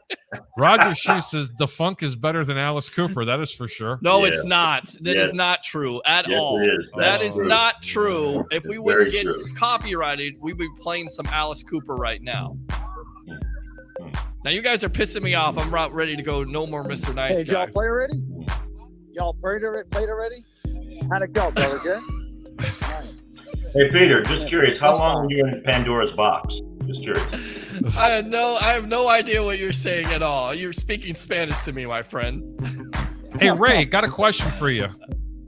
Roger Shue says, the Funk is better than Alice Cooper. That is for sure. No, it's not. This is not true at all. It is. That is not true. If we wouldn't get copyrighted, we'd be playing some Alice Cooper right now. Now, you guys are pissing me off. I'm about ready to go. No more Mr. Nice Guy. Did y'all play already? Y'all played already? How'd it go, brother? Good? Hey, Peter, just curious. How long were you in Pandora's box? Just curious. I have no idea what you're saying at all. You're speaking Spanish to me, my friend. Hey, Ray, got a question for you.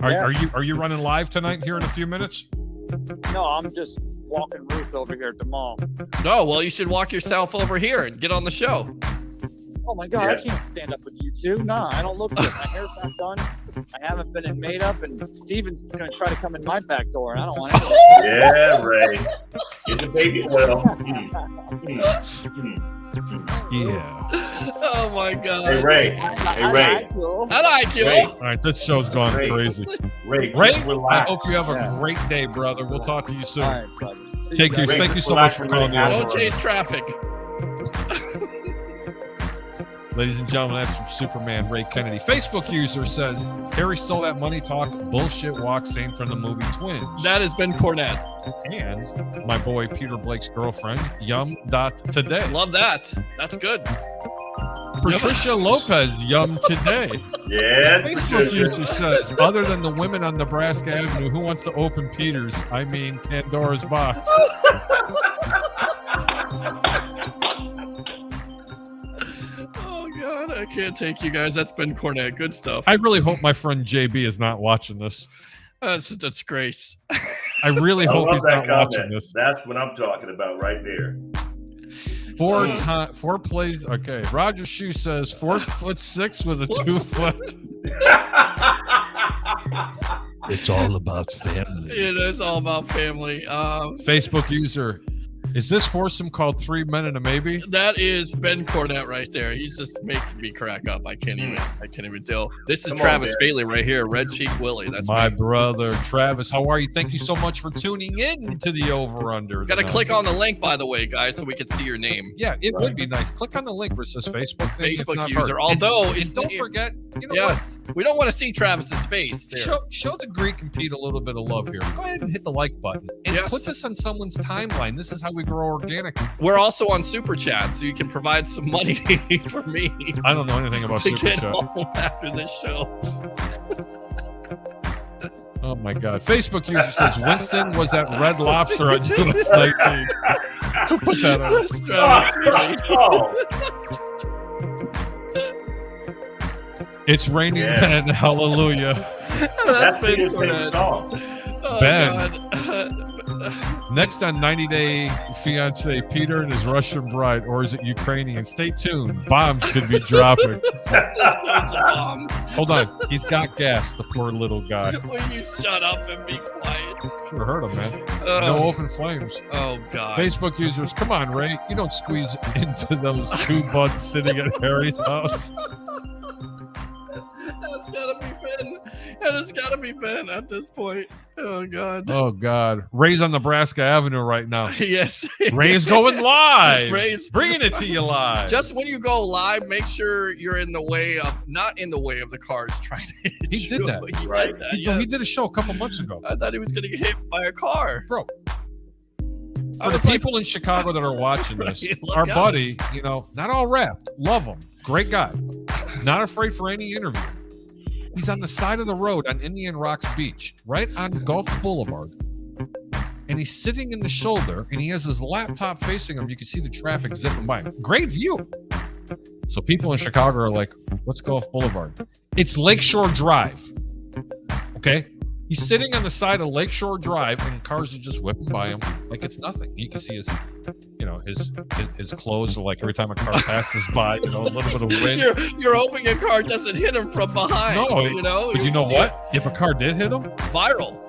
Are you running live tonight here in a few minutes? No, I'm just walking Ruth over here at the mall. No, well, you should walk yourself over here and get on the show. Oh my God, I can't stand up with you two. No, I don't look good. My hair's not done. I haven't been in made up, and Steven's going to try to come in my back door. I don't want it. Yeah, Ray. Get the baby oil. Yeah. Oh my God. Hey, Ray. Hey, Ray. I like you. All right, this show's gone crazy. Ray, I hope you have a great day, brother. We'll talk to you soon. All right, buddy. Thank you so much for calling me. Don't chase traffic. Ladies and gentlemen, that's from Superman Ray Kennedy. Facebook user says, Harry stole that money talk, bullshit walk, same from the movie Twins. That has been Cornette. And my boy Peter Blake's girlfriend, Yum.today. Love that. That's good. Patricia Lopez, Yum today. Yeah. Facebook user says, other than the women on Nebraska Avenue, who wants to open Peter's? I mean, Pandora's box. God, I can't take you guys. That's Ben Cornette. Good stuff. I really hope my friend JB is not watching this. That's a disgrace. I really hope love he's that not watching comment. this. That's what I'm talking about right there. 4 plays. Okay. Roger Shoe says 4'6" with a 2 foot. It's all about family. It is all about family. Facebook user, is this foursome called 3 Men and a Maybe? That is Ben Cornett right there. He's just making me crack up. I can't even deal. This is Come on, Travis Ben. Bailey right here, Red Cheek Willie. That's My me. brother Travis. How are you? Thank you so much for tuning in to the Over Under. Got to click on the link, by the way, guys, so we can see your name. Yeah, it would be nice. Click on the link where it says Facebook thing. It's Facebook not user. hard. Although, and don't forget, you know yes, we don't want to see Travis's face there. Show the Greek and Pete a little bit of love here. Go ahead and hit the like button and Yes. put this on someone's timeline. This is how we grow organically. We're also on Super Chat, so you can provide some money for me I don't know anything about to Super get Chat. home after this show. Oh my God. Facebook user says Winston was at Red Lobster on US 19. Who put that on? That's Travis Bailey. It's raining Yeah. men. Hallelujah. That's Ben Peter's favorite Cornett. song. Oh, Ben. God. Next on 90 Day Fiance, Peter and his Russian bride, or is it Ukrainian? Stay tuned. Bombs could be dropping. That's a bomb. Hold on. He's got gas, the poor little guy. Will you shut up and be quiet? Sure hurt him, man. Oh. No open flames. Oh, God. Facebook users, come on, Ray. You don't squeeze into those 2 buds sitting at Harry's house. That's gotta be Ben. That has gotta be Ben at this point. Oh, God. Oh, God. Ray's on Nebraska Avenue right now. Yes. Ray's going live. Ray's bringing it to you live. just when you go live, make sure you're in the way of, not in the way of the cars trying to hit He did you. that. He Right. did that, he yes. did a show a couple months ago. I thought he was gonna get hit by a car. Bro, I for the was like, people in Chicago that are watching this, Look our out. buddy, not all wrapped, love him, great guy, not afraid for any interview. He's on the side of the road on Indian Rocks Beach, right on Gulf Boulevard, and he's sitting in the shoulder, and he has his laptop facing him. You can see the traffic zipping by. Great view. So people in Chicago are like, "What's Gulf Boulevard?" It's Lakeshore Drive. Okay. He's sitting on the side of Lakeshore Drive, and cars are just whipping by him like it's nothing. You can see his clothes are like every time a car passes by, a little bit of wind. You're hoping a car doesn't hit him from behind. No, but you know what? If a car did hit him, Viral.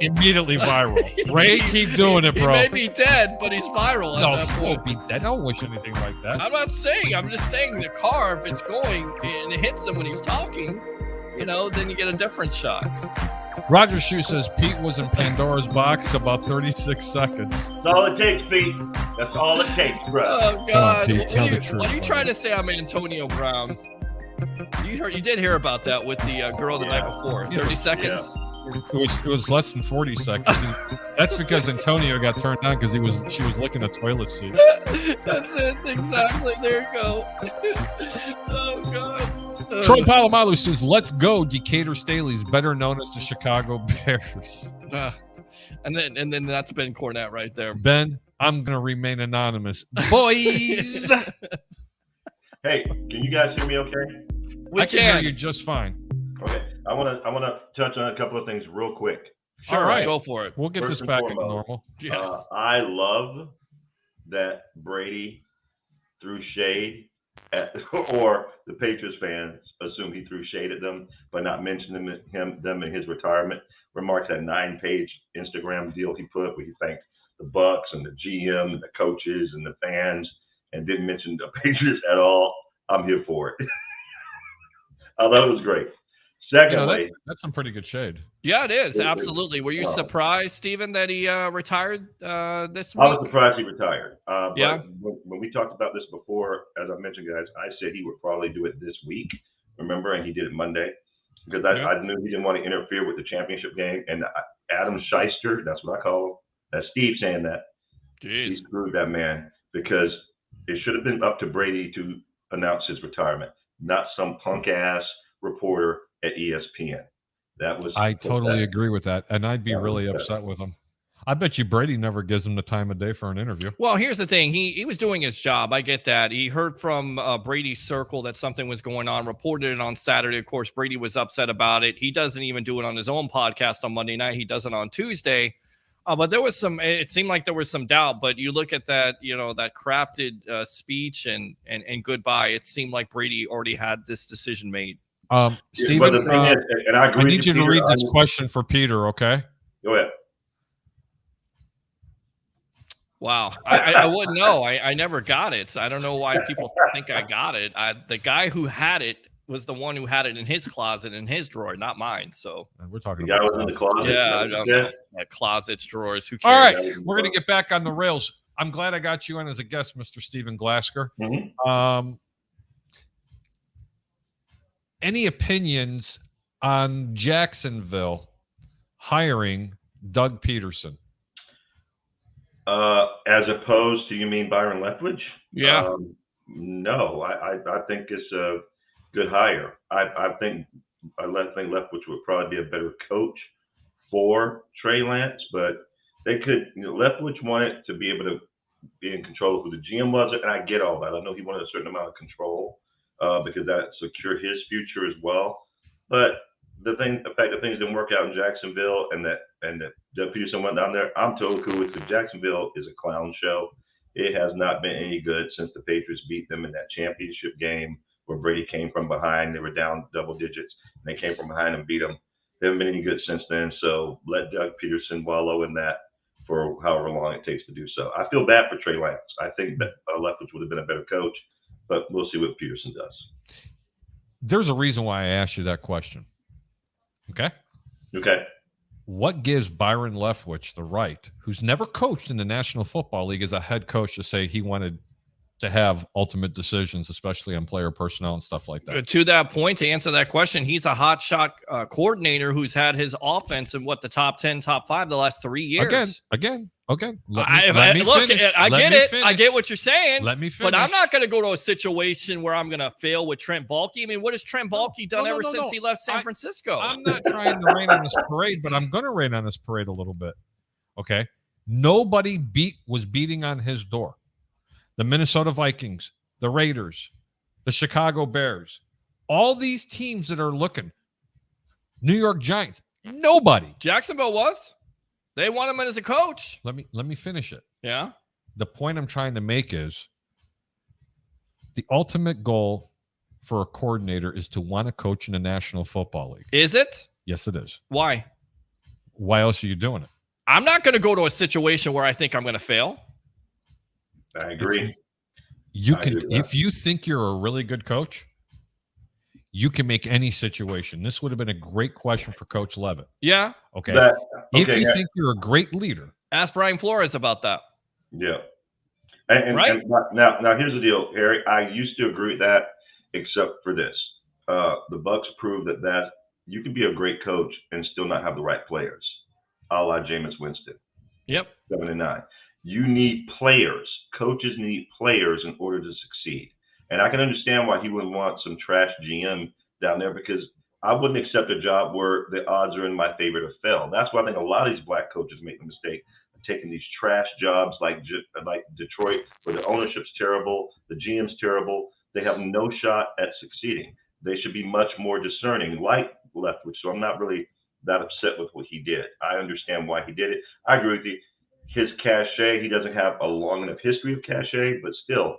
immediately viral. Ray, keep doing it, bro. He may be dead, but he's viral at No, that he point. won't be dead. I don't wish anything like that. I'm not saying. I'm just saying the car, if it's going and it hits him when he's talking, then you get a different shot. Roger Shoe says Pete was in Pandora's box about 36 seconds. That's all it takes, Pete. That's all it takes, bro. Oh God! Pete, tell the truth, When you buddy. try to say I'm Antonio Brown, you did hear about that with the girl the night before. 30 seconds. It was less than 40 seconds. And that's because Antonio got turned on because she was licking a toilet seat. That's it. Exactly. There you go. Oh God. Troy Palomalu says, "Let's go, Decatur Staley's, better known as the Chicago Bears." And then that's Ben Cornett right there. Ben, I'm gonna remain anonymous, boys. Hey, can you guys hear me okay? We I can hear you just fine. Okay. I wanna touch on a couple of things real quick. Sure, All right. go for it. We'll get First this and back to foremost, normal. Yes. I love that Brady threw shade at, or the Patriots fans assume he threw shade at them by not mentioning them in his retirement remarks. That 9-page Instagram deal he put where he thanked the Bucks and the GM and the coaches and the fans and didn't mention the Patriots at all. I'm here for it. I thought it was great. Secondly, That's some pretty good shade. Yeah, it is. It- Absolutely. Were you surprised, Stephen, that he retired this I week? was surprised he retired. But Yeah. when we talked about this before, as I mentioned, guys, I said he would probably do it this week. Remember, and he did it Monday because I knew he didn't want to interfere with the championship game. And Adam Shyster, that's what I call him. That's Steve saying that. He Jeez. screwed that man because it should have been up to Brady to announce his retirement, not some punk ass reporter at ESPN. I totally agree with that, and I'd be That was really bad. upset with him. I bet you Brady never gives him the time of day for an interview. Well, here's the thing. He was doing his job. I get that. He heard from Brady's circle that something was going on, reported it on Saturday. Of course, Brady was upset about it. He doesn't even do it on his own podcast on Monday night. He does it on Tuesday. But there was some. It seemed like there was some doubt. But you look at that, that crafted speech and goodbye. It seemed like Brady already had this decision made. Steven, but the thing is, and I agree. I need you to read this question for Peter. Okay. Go ahead. Wow, I wouldn't know. I never got it. I don't know why people think I got it. The guy who had it was the one who had it in his closet, in his drawer, not mine. So we're talking the guy was in the closet. Yeah, I don't know. Closets, drawers. Who cares? All right, we're gonna get back on the rails. I'm glad I got you on as a guest, Mr. Stephen Glasker. Mm-hmm. Any opinions on Jacksonville hiring Doug Peterson? As opposed to, you mean Byron Leftwich? Yeah. No, I think it's a good hire. I think Leftwich would probably be a better coach for Trey Lance, but they could. Leftwich wanted to be able to be in control of who the GM was, and I get all that. I know he wanted a certain amount of control because that secured his future as well. But the fact that things didn't work out in Jacksonville and that Doug Peterson went down there, I'm totally cool with it. Jacksonville is a clown show. It has not been any good since the Patriots beat them in that championship game where Brady came from behind. They were down double digits, and they came from behind and beat them. They haven't been any good since then. So let Doug Peterson wallow in that for however long it takes to do so. I feel bad for Trey Lance. I think that Leftwich would have been a better coach, but we'll see what Peterson does. There's a reason why I asked you that question. Okay. What gives Byron Leftwich the right, who's never coached in the National Football League, as a head coach, to say he wanted to have ultimate decisions, especially on player personnel and stuff like that? To that point, to answer that question, he's a hot shot coordinator who's had his offense in the top 10, top 5 the last 3 years. Again. I get it. I get what you're saying. Let me finish. But I'm not going to go to a situation where I'm going to fail with Trent Baalke. I mean, what has Trent Baalke done ever since he left San Francisco? I'm not trying to rain on this parade, but I'm going to rain on this parade a little bit. Okay. Nobody was beating on his door. The Minnesota Vikings, the Raiders, the Chicago Bears, all these teams that are looking, New York Giants, nobody. Jacksonville was. They want him as a coach. Let me finish it. Yeah. The point I'm trying to make is the ultimate goal for a coordinator is to want to coach in the National Football League. Is it? Yes, it is. Why? Why else are you doing it? I'm not going to go to a situation where I think I'm going to fail. I agree. If you think you're a really good coach, you can make any situation. This would have been a great question for Coach Leavitt. Yeah. Okay. If you think you're a great leader, ask Brian Flores about that. Yeah. And now here's the deal, Harry. I used to agree with that, except for this. The Bucs proved that you can be a great coach and still not have the right players, a la Jameis Winston. Yep. 7-9. You need players. Coaches need players in order to succeed. And I can understand why he wouldn't want some trash GM down there, because I wouldn't accept a job where the odds are in my favor to fail. That's why I think a lot of these black coaches make the mistake of taking these trash jobs like Detroit, where the ownership's terrible, the GM's terrible. They have no shot at succeeding. They should be much more discerning, like Leftwich. So I'm not really that upset with what he did. I understand why he did it. I agree with you. His cachet, he doesn't have a long enough history of cachet, but still,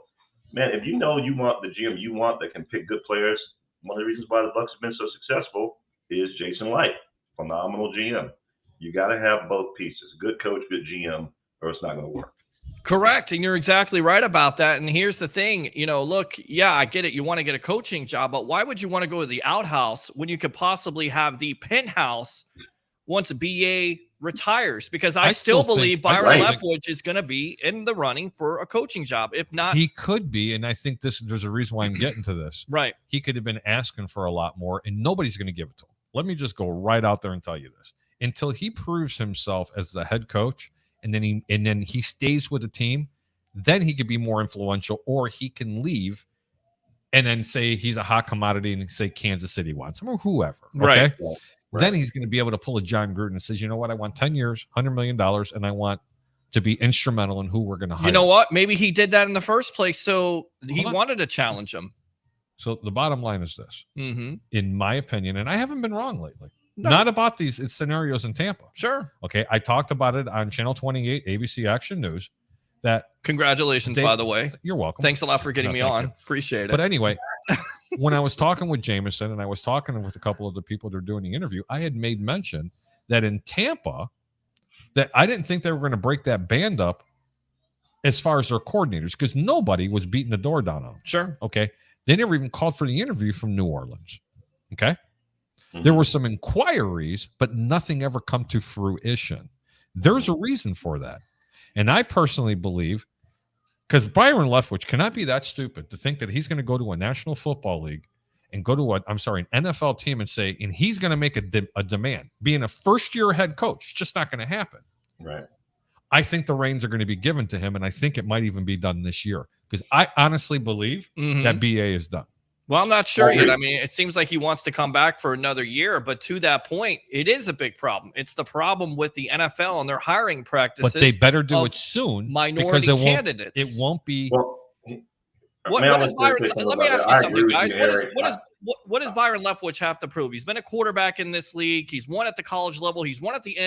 man, if you know you want the GM you want that can pick good players, one of the reasons why the Bucs have been so successful is Jason Light, phenomenal GM. You got to have both pieces, good coach, good GM, or it's not going to work. Correct. And you're exactly right about that. And here's the thing, look, yeah, I get it. You want to get a coaching job, but why would you want to go to the outhouse when you could possibly have the penthouse once BA retires? Because I still believe Byron Leftwich is going to be in the running for a coaching job. If not, he could be. And I think there's a reason why I'm getting to this. Right. He could have been asking for a lot more, and nobody's going to give it to him. Let me just go right out there and tell you this. Until he proves himself as the head coach, and then he stays with the team, then he could be more influential, or he can leave and then say he's a hot commodity and say Kansas City wants him or whoever. Okay? Right. Right. Then he's going to be able to pull a John Gruden and says, you know what, I want 10 years, $100 million, and I want to be instrumental in who we're going to hire. You know what? Maybe he did that in the first place, so he wanted to challenge him. So the bottom line is this. Mm-hmm. In my opinion, and I haven't been wrong lately. not about these scenarios in Tampa. Sure. Okay, I talked about it on Channel 28, ABC Action News. That congratulations, by the way. You're welcome. Thanks a lot for getting me on. Appreciate it. But anyway, when I was talking with Jameson and I was talking with a couple of the people that are doing the interview, I had made mention that in Tampa, that I didn't think they were going to break that band up as far as their coordinators, because nobody was beating the door down on them. Sure. Okay. They never even called for the interview from New Orleans. Okay. There were some inquiries, but nothing ever come to fruition. There's a reason for that. And I personally believe, because Byron Leftwich cannot be that stupid to think that he's going to go to a National Football League and go to an NFL team and say, and he's going to make a demand. Being a first-year head coach, it's just not going to happen. Right. I think the reins are going to be given to him, and I think it might even be done this year, because I honestly believe that BA is done. Well, I'm not sure yet. I mean, it seems like he wants to come back for another year, but to that point, it is a big problem. It's the problem with the NFL and their hiring practices. But they better do it soon, minority because candidates. It won't be. Well, what is Byron? Let me ask you something, guys. What does Byron Leftwich have to prove? He's been a quarterback in this league. He's won at the college level. He's won at the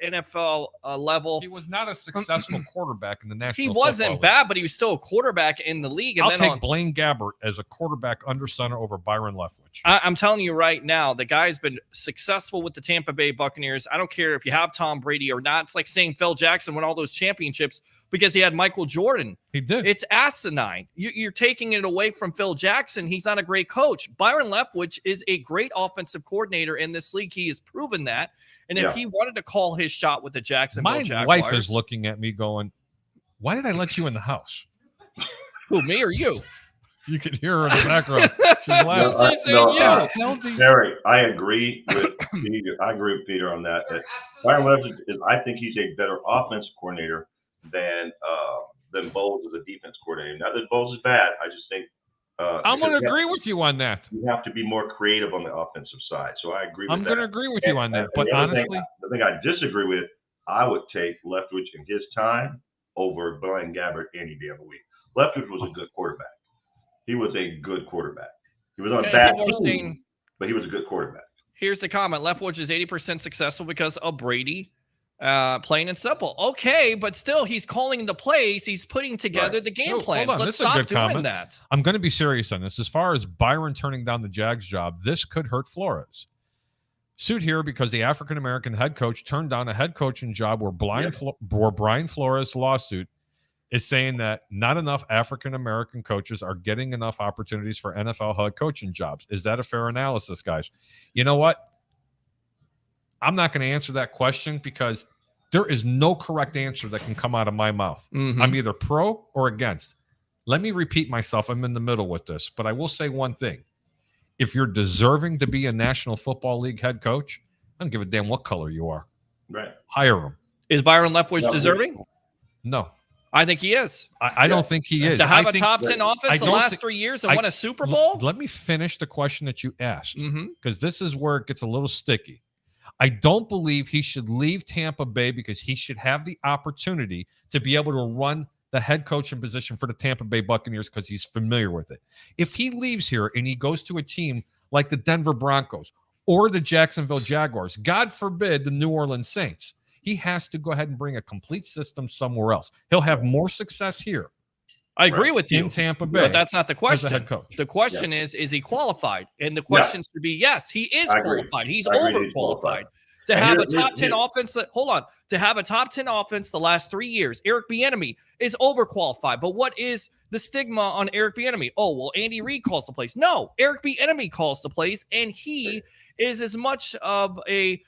NFL level. He was not a successful quarterback in the National. He wasn't bad, but he was still a quarterback in the league. And I'll take Blaine Gabbert as a quarterback under center over Byron Leftwich. I'm telling you right now, the guy's been successful with the Tampa Bay Buccaneers. I don't care if you have Tom Brady or not. It's like saying Phil Jackson won all those championships because he had Michael Jordan. He did. It's asinine. You're taking it away from Phil Jackson. He's not a great coach. Byron Leftwich is a great offensive coordinator in this league. He has proven that. And if he wanted to call his shot with the Jacksonville Jaguars. My wife is looking at me going, why did I let you in the house? Who, me or you? You could hear her in the background. She's laughing. Harry, I agree with Peter. I agree with Peter on that. Byron Leftwich I think he's a better offensive coordinator than Bowles as a defense coordinator. Not that Bowles is bad. I just think I'm going to agree with you on that. You have to be more creative on the offensive side. So I agree with that. I'm going to agree with you on that. But honestly, the thing I disagree with, I would take Leftwich in his time over Blaine Gabbert any day of the week. Leftwich was a good quarterback. He was a good quarterback. He was on a bad team, but he was a good quarterback. Here's the comment. Leftwich is 80% successful because of Brady. Plain and simple. Okay, but still, he's calling the plays. He's putting together the game plans. Let's stop doing that. I'm going to be serious on this. As far as Byron turning down the Jags job, this could hurt Flores. Suit here because the African-American head coach turned down a head coaching job where Brian Flores' lawsuit is saying that not enough African-American coaches are getting enough opportunities for NFL head coaching jobs. Is that a fair analysis, guys? You know what? I'm not going to answer that question because there is no correct answer that can come out of my mouth. I'm either pro or against. Let me repeat myself. I'm in the middle with this, but I will say one thing. If you're deserving to be a National Football League head coach, I don't give a damn what color you are. Right. Hire him. Is Byron Leftwich deserving? No. I think he is. I don't think he is. To have a top 10 offense the last 3 years and won a Super Bowl? Let me finish the question that you asked, because this is where it gets a little sticky. I don't believe he should leave Tampa Bay because he should have the opportunity to be able to run the head coaching position for the Tampa Bay Buccaneers because he's familiar with it. If he leaves here and he goes to a team like the Denver Broncos or the Jacksonville Jaguars, God forbid the New Orleans Saints, he has to go ahead and bring a complete system somewhere else. He'll have more success here. I agree with you. In Tampa Bay. But that's not the question. As a head coach. The question is he qualified? And the question should be, yes, he is qualified. He's overqualified. To have a top 10 offense, to have a top 10 offense the last 3 years, Eric Bieniemy is overqualified. But what is the stigma on Eric Bieniemy? Oh, well, Andy Reid calls the plays. No, Eric Bieniemy calls the plays, and he is as much of a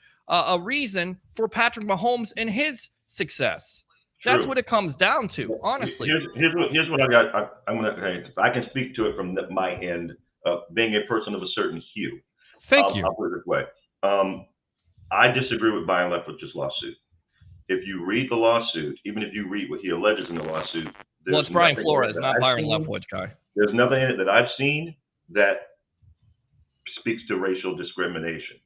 reason for Patrick Mahomes and his success. That's what it comes down to, honestly. Here's what I got. I can speak to it from my end of being a person of a certain hue. Thank you. I'll put it this way. I disagree with Byron Leftwich's lawsuit. If you read the lawsuit, even if you read what he alleges in the lawsuit, it's Brian Flores, not Byron Leftwich, guy. There's nothing in it that I've seen that speaks to racial discrimination.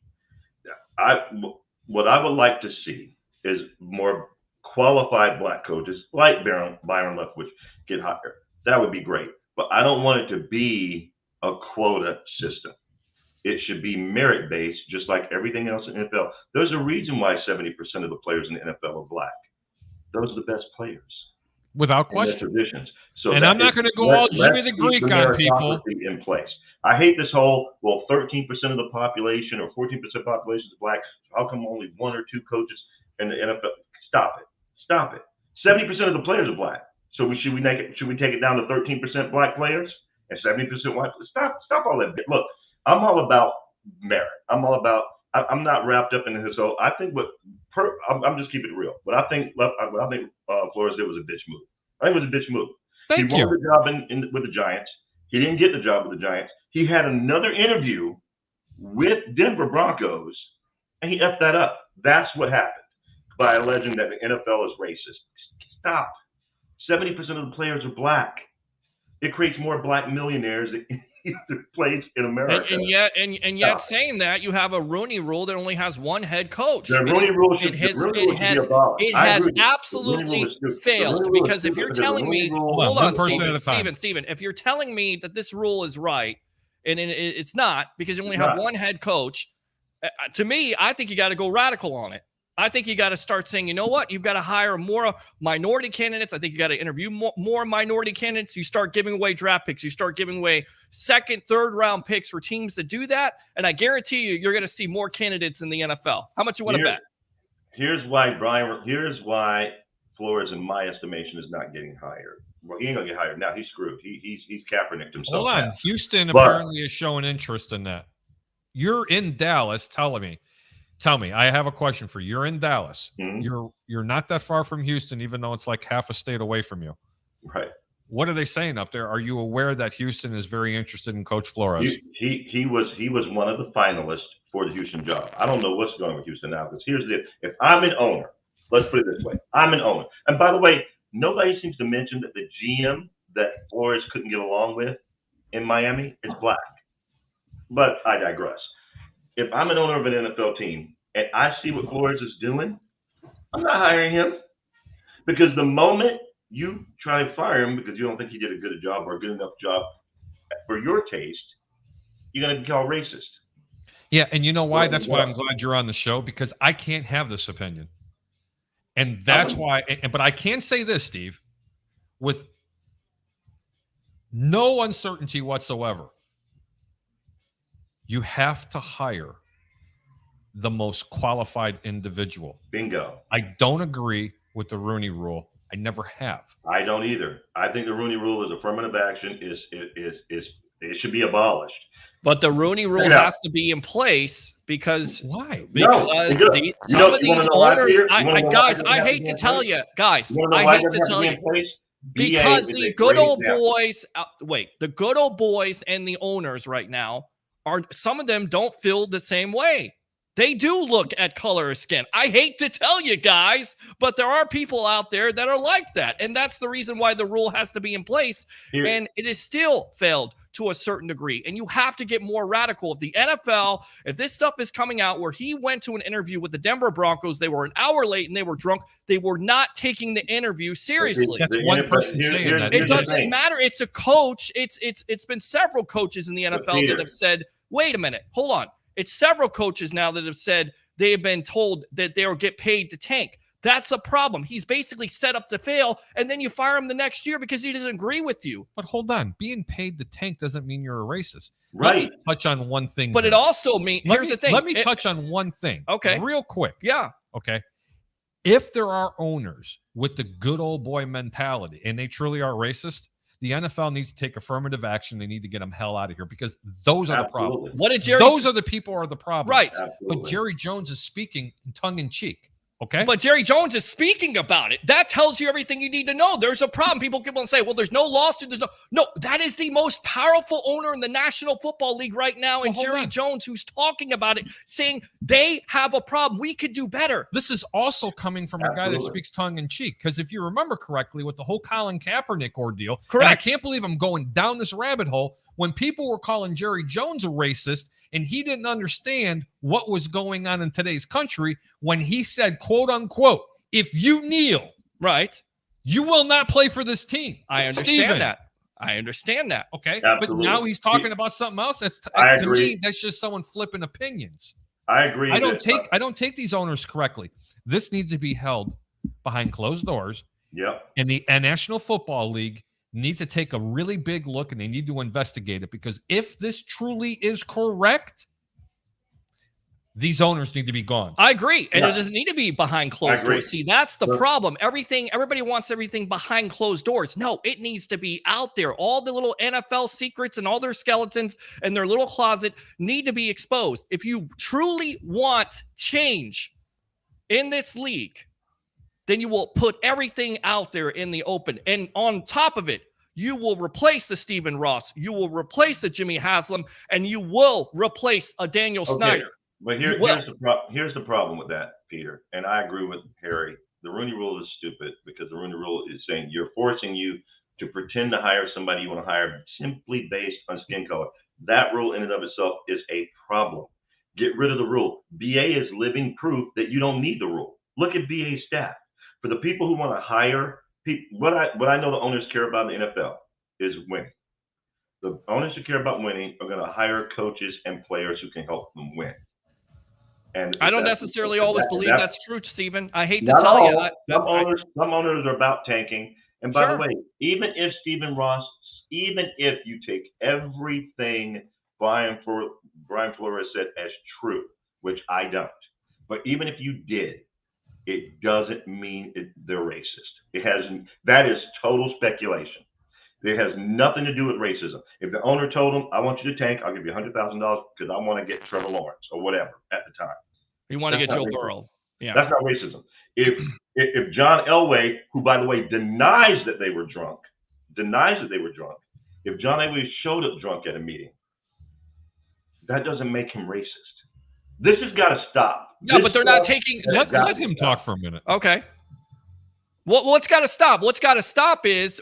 What I would like to see is more qualified black coaches like Byron Leftwich get hired. That would be great. But I don't want it to be a quota system. It should be merit-based, just like everything else in the NFL. There's a reason why 70% of the players in the NFL are black. Those are the best players. Without in their question. positions. So and I'm not going to go all Jimmy the Greek on people. In place. I hate this whole, 13% of the population or 14% of the population is black. How come only 1 or 2 coaches in the NFL? Stop it. 70% of the players are black. So should we take it down to 13% black players and 70% white? Stop all that. Look, I'm all about merit. I'm not wrapped up in this. So I think I'm just keeping it real. What I think Flores did was a bitch move. I think it was a bitch move. Thank you. He won the job with the Giants. He didn't get the job with the Giants. He had another interview with Denver Broncos, and he effed that up. That's what happened by alleging that the NFL is racist. Stop. 70% of the players are black. It creates more black millionaires than either place in America. And yet saying that, you have a Rooney Rule that only has one head coach. The Rooney Rule should it has absolutely failed, because if you're telling me, hold on, Steven, if you're telling me that this rule is right, and it's not, because you only have one head coach, to me, I think you got to go radical on it. I think you got to start saying, you know what? You've got to hire more minority candidates. I think you got to interview more minority candidates. You start giving away draft picks. You start giving away 2nd, 3rd round picks for teams that do that. And I guarantee you're going to see more candidates in the NFL. How much you want to bet? Here's why Flores, in my estimation, is not getting hired. Well, he ain't gonna get hired now. He's screwed. He's Kaepernicked himself. Hold on, Houston apparently is showing interest in that. You're in Dallas. Tell me. I have a question for you. You're in Dallas. Mm-hmm. You're not that far from Houston, even though it's like half a state away from you. Right. What are they saying up there? Are you aware that Houston is very interested in Coach Flores? He was one of the finalists for the Houston job. I don't know what's going on with Houston now, because here's it. If I'm an owner, let's put it this way. I'm an owner. And by the way, nobody seems to mention that the GM that Flores couldn't get along with in Miami is black. But I digress. If I'm an owner of an NFL team and I see what Flores is doing, I'm not hiring him. Because the moment you try to fire him because you don't think he did a good job or a good enough job for your taste, you're going to be called racist. Yeah, and you know why? That's why I'm glad you're on the show, because I can't have this opinion. And that's why, but I can say this, Steve, with no uncertainty whatsoever. You have to hire the most qualified individual. Bingo. I don't agree with the Rooney Rule. I never have. I don't either. I think the Rooney Rule is affirmative action. It should be abolished. But the Rooney Rule has to be in place because why? Because some of these owners, I hate to tell you, guys, I hate to tell you, because the good old boys, the good old boys and the owners right now some of them don't feel the same way. They do look at color of skin. I hate to tell you guys, but there are people out there that are like that. And that's the reason why the rule has to be in place. And it is still failed to a certain degree. And you have to get more radical. If the NFL, if this stuff is coming out where he went to an interview with the Denver Broncos, they were an hour late and they were drunk, they were not taking the interview seriously. That's one person saying that. It doesn't matter. It's a coach. It's been several coaches in the NFL that have said, wait a minute, hold on. It's several coaches now that have said they have been told that they'll get paid to tank. That's a problem. He's basically set up to fail, and then you fire him the next year because he doesn't agree with you. But hold on. Being paid to tank doesn't mean you're a racist. Right. Let me touch on one thing. But it also means, here's the thing. Let me touch on one thing. Okay. Real quick. Yeah. Okay. If there are owners with the good old boy mentality and they truly are racist, the NFL needs to take affirmative action. They need to get them hell out of here, because those are the problem. What did Jerry? Those are the people are the problem. Right. Absolutely. But Jerry Jones is speaking tongue in cheek. Okay. But Jerry Jones is speaking about it. That tells you everything you need to know. There's a problem. People keep on saying, well, there's no lawsuit. No, that is the most powerful owner in the National Football League right now. And Jerry Jones, who's talking about it, saying they have a problem. We could do better. This is also coming from a guy that speaks tongue in cheek. Because if you remember correctly, with the whole Colin Kaepernick ordeal, correct. I can't believe I'm going down this rabbit hole. When people were calling Jerry Jones a racist, and he didn't understand what was going on in today's country, when he said, quote unquote, if you kneel, right, you will not play for this team. I understand that. I understand that. Okay. Absolutely. But now he's talking about something else. That's I to agree. me, that's just someone flipping opinions. I agree. I don't take these owners correctly. This needs to be held behind closed doors. Yep. And the National Football League needs to take a really big look, and they need to investigate it, because if this truly is correct, these owners need to be gone. I agree. And Yeah. it doesn't need to be behind closed doors. See, that's the Sure. problem. Everybody wants everything behind closed doors. No, it needs to be out there. All the little NFL secrets and all their skeletons and their little closet need to be exposed. If you truly want change in this league, then you will put everything out there in the open. And on top of it, you will replace the Stephen Ross. You will replace the Jimmy Haslam, and you will replace a Daniel Snyder. But here's the problem with that, Peter, and I agree with Harry. The Rooney Rule is stupid, because the Rooney Rule is saying you're forcing you to pretend to hire somebody you want to hire simply based on skin color. That rule in and of itself is a problem. Get rid of the rule. BA is living proof that you don't need the rule. Look at BA's staff. For the people who want to hire people, what I know the owners care about in the NFL is winning. The owners who care about winning are going to hire coaches and players who can help them win. And I don't necessarily always believe that's true, Stephen. I hate to not tell you. all. Some owners are about tanking. And by the way, even if Stephen Ross, even if you take everything Brian Flores said as true, which I don't, but even if you did, it doesn't mean they're racist. It hasn't. That is total speculation. It has nothing to do with racism. If the owner told him, "I want you to tank, I'll give you $100,000 because I want to get Trevor Lawrence or whatever at the time," you want to get Joe Burrow. Yeah, that's not racism. If John Elway, who by the way denies that they were drunk, if John Elway showed up drunk at a meeting, that doesn't make him racist. This has got to stop. No, but they're not taking. Let him talk for a minute. Okay. What's got to stop? What's got to stop is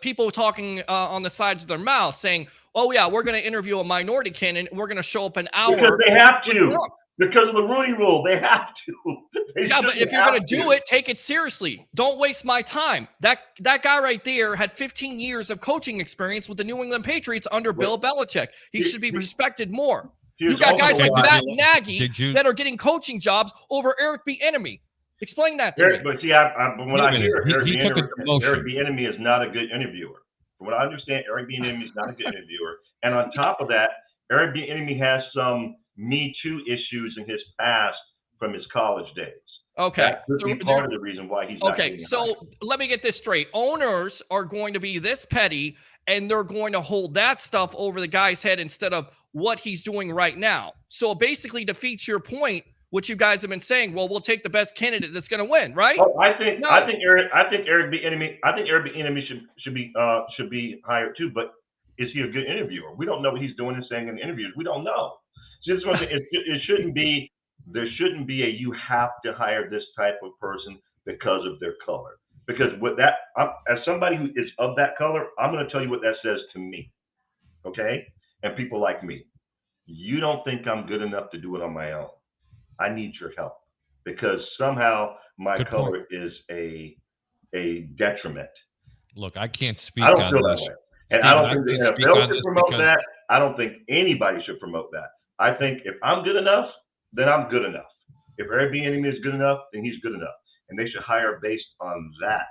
people talking on the sides of their mouth saying, "Oh yeah, we're going to interview a minority candidate. We're going to show up an hour." Because they have to. Because of the Rooney Rule, they have to. But if you're going to do it, take it seriously. Don't waste my time. That guy right there had 15 years of coaching experience with the New England Patriots under Bill Belichick. He should be respected more. You got guys like Matt Nagy that are getting coaching jobs over Eric Bieniemy. Explain that to me. But see, when I hear Eric Bieniemy is not a good interviewer. From what I understand, Eric Bieniemy is not a good interviewer. And on top of that, Eric Bieniemy has some Me Too issues in his past from his college days. Okay. That could be part of the reason why he's not getting hired. Let me get this straight. Owners are going to be this petty, and they're going to hold that stuff over the guy's head instead of what he's doing right now. So it basically defeats your point, which you guys have been saying. Well, we'll take the best candidate that's going to win, right? Oh, I think Eric Bieniemy should be hired too. But is he a good interviewer? We don't know what he's doing and saying in interviews. We don't know. So it shouldn't be. There shouldn't be you have to hire this type of person because of their color. Because as somebody who is of that color, I'm going to tell you what that says to me. Okay? And people like me. You don't think I'm good enough to do it on my own. I need your help because somehow my color is a detriment. Look, I can't speak on this. That way. And I don't think the NFL should promote that. I don't think anybody should promote that. I think if I'm good enough, then I'm good enough. If Eric Bieniemy is good enough, then he's good enough. And they should hire based on that.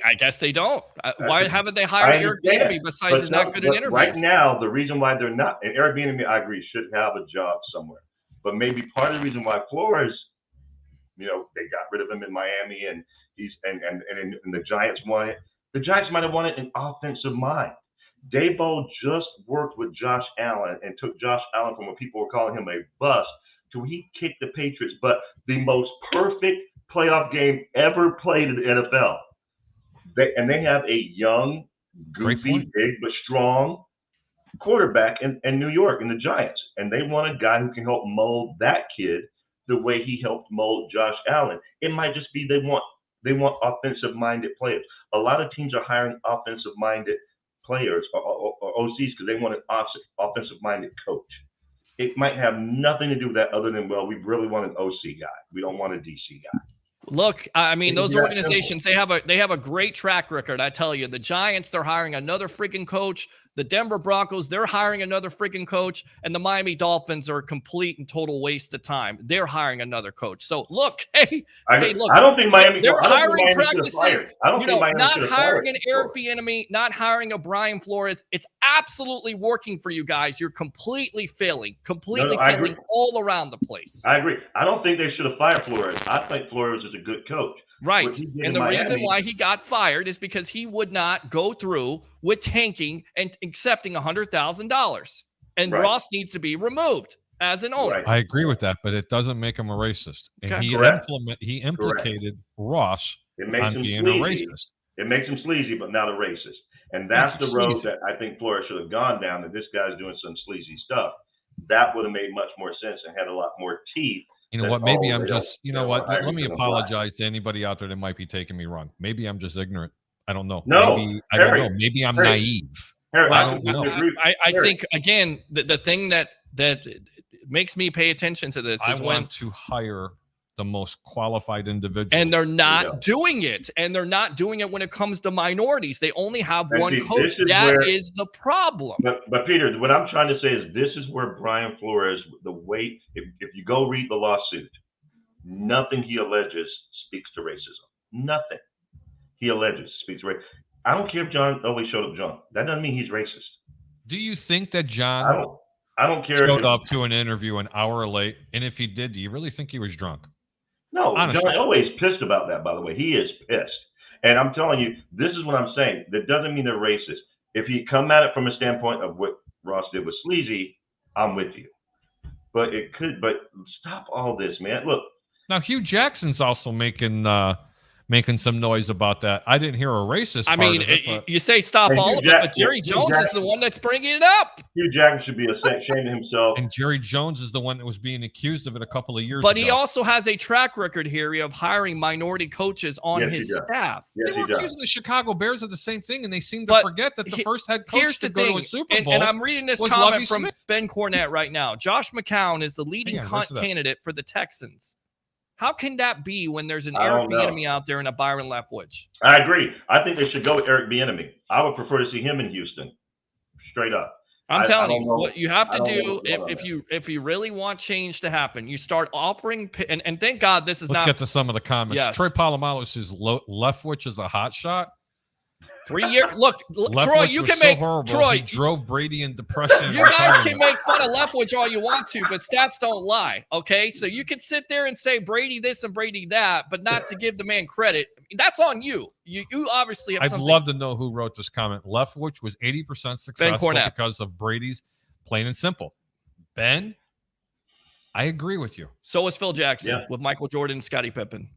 I guess they don't. Why haven't they hired Eric Bieniemy besides he's not good at interviews? Right now, the reason why they're not, and Eric Bieniemy, I agree, should have a job somewhere. But maybe part of the reason why Flores, they got rid of him in Miami and the Giants won it. The Giants might have wanted an offensive mind. Daboll just worked with Josh Allen and took Josh Allen from what people were calling him a bust to he kicked the Patriots, but the most perfect playoff game ever played in the NFL. They have a young, goofy, big, but strong quarterback in New York in the Giants. And they want a guy who can help mold that kid the way he helped mold Josh Allen. It might just be they want offensive-minded players. A lot of teams are hiring offensive-minded players or OCs because they want an offensive-minded coach. It might have nothing to do with that other than, we really want an OC guy. We don't want a DC guy. Look, I mean, those Yeah, organizations, they have a great track record. I tell you, the Giants, they're hiring another freaking coach. The Denver Broncos, they're hiring another freaking coach. And the Miami Dolphins are a complete and total waste of time. They're hiring another coach. So look, look, I don't think Miami. They're I don't think hiring Miami should have practices. fired. I don't think Miami Not should have hiring fired an Eric Bieniemy, not hiring a Brian Flores. It's absolutely working for you guys. You're completely failing, failing all around the place. I agree. I don't think they should have fired Flores. I think Flores is a good coach. Right. What he did And in the reason Miami- why he got fired is because he would not go through with tanking and accepting $100,000. And Right. Ross needs to be removed as an owner. Right. I agree with that, but it doesn't make him a racist. And Okay. he implicated Ross It makes on him being sleazy. a racist. It makes him sleazy, but not a racist. And that's Makes the him road sleazy. that I think Flores should have gone down. That this guy's doing some sleazy stuff. That would have made much more sense and had a lot more teeth. You know That, what? Maybe oh, I'm they just, don't- you they know don't what? hire Let me me to apply. apologize to anybody out there that might be taking me wrong. Maybe I'm just ignorant. I don't know. No, Maybe I don't Harry, know. Maybe I'm Harry. naive. Harry, I I don't know. completely agree. I Harry. think, again, the thing that makes me pay attention to this I is when want to hire the most qualified individual. and they're Yeah. not doing it. And they're not doing it when it comes to minorities. They only have And one see, coach. this is That where- is the problem. But Peter, what I'm trying to say is this is where Brian Flores, the way, if you go read the lawsuit, nothing he alleges speaks to racism. Nothing he alleges speaks to racism. I don't care if John always showed up drunk. That doesn't mean he's racist. Do you think that John I don't care. showed if, up to an interview an hour late? And if he did, do you really think he was drunk? No, Honestly. John always pissed about that, by the way. He is pissed. And I'm telling you, this is what I'm saying. That doesn't mean they're racist. If you come at it from a standpoint of what Ross did with sleazy, I'm with you. But stop all this, man. Look, Now, Hugh Jackson's also making some noise about that. I didn't hear a racist. I part mean, of it, but you say stop And all Hugh of it, but Jackson- Jerry Hugh Jones is the Jackson- one that's bringing it up. Hugh Jackson should be ashamed of himself. and Jerry Jones is the one that was being accused of it a couple of years But ago. he also has a track record here of hiring minority coaches on Yes, he his does. staff. Yes, They he were does. accusing the Chicago Bears of the same thing, and they seem to But forget that the he- first head coach Here's to the go thing, to a Super Bowl. and I'm reading this was comment Lovie from Smith. Ben Cornett right now. Josh McCown is the leading Hang on, where's that? candidate for the Texans. How can that be when there's an I Eric don't know. Bieniemy out there and a Byron Leftwich? I agree. I think they should go with Eric Bieniemy. I would prefer to see him in Houston, straight up. I'm I telling don't you, know. what you have I to don't know do what's going on if you really want change to happen, you start offering and thank God this is Let's not get to some of the comments. Yes. Troy Polamalu says Leftwich is a hot shot. 3 years. Look, Leftwich Troy, you was can so make horrible, Troy. he drove Brady in depression. and You guys retirement. can make fun of Leftwich all you want to, but stats don't lie. Okay, so you can sit there and say Brady this and Brady that, but not to give the man credit. That's on you. You obviously have I'd something. love to know who wrote this comment. Leftwich was 80% successful Cornett. because of Brady's plain and simple. Ben, I agree with you. So was Phil Jackson Yeah. with Michael Jordan and Scottie Pippen.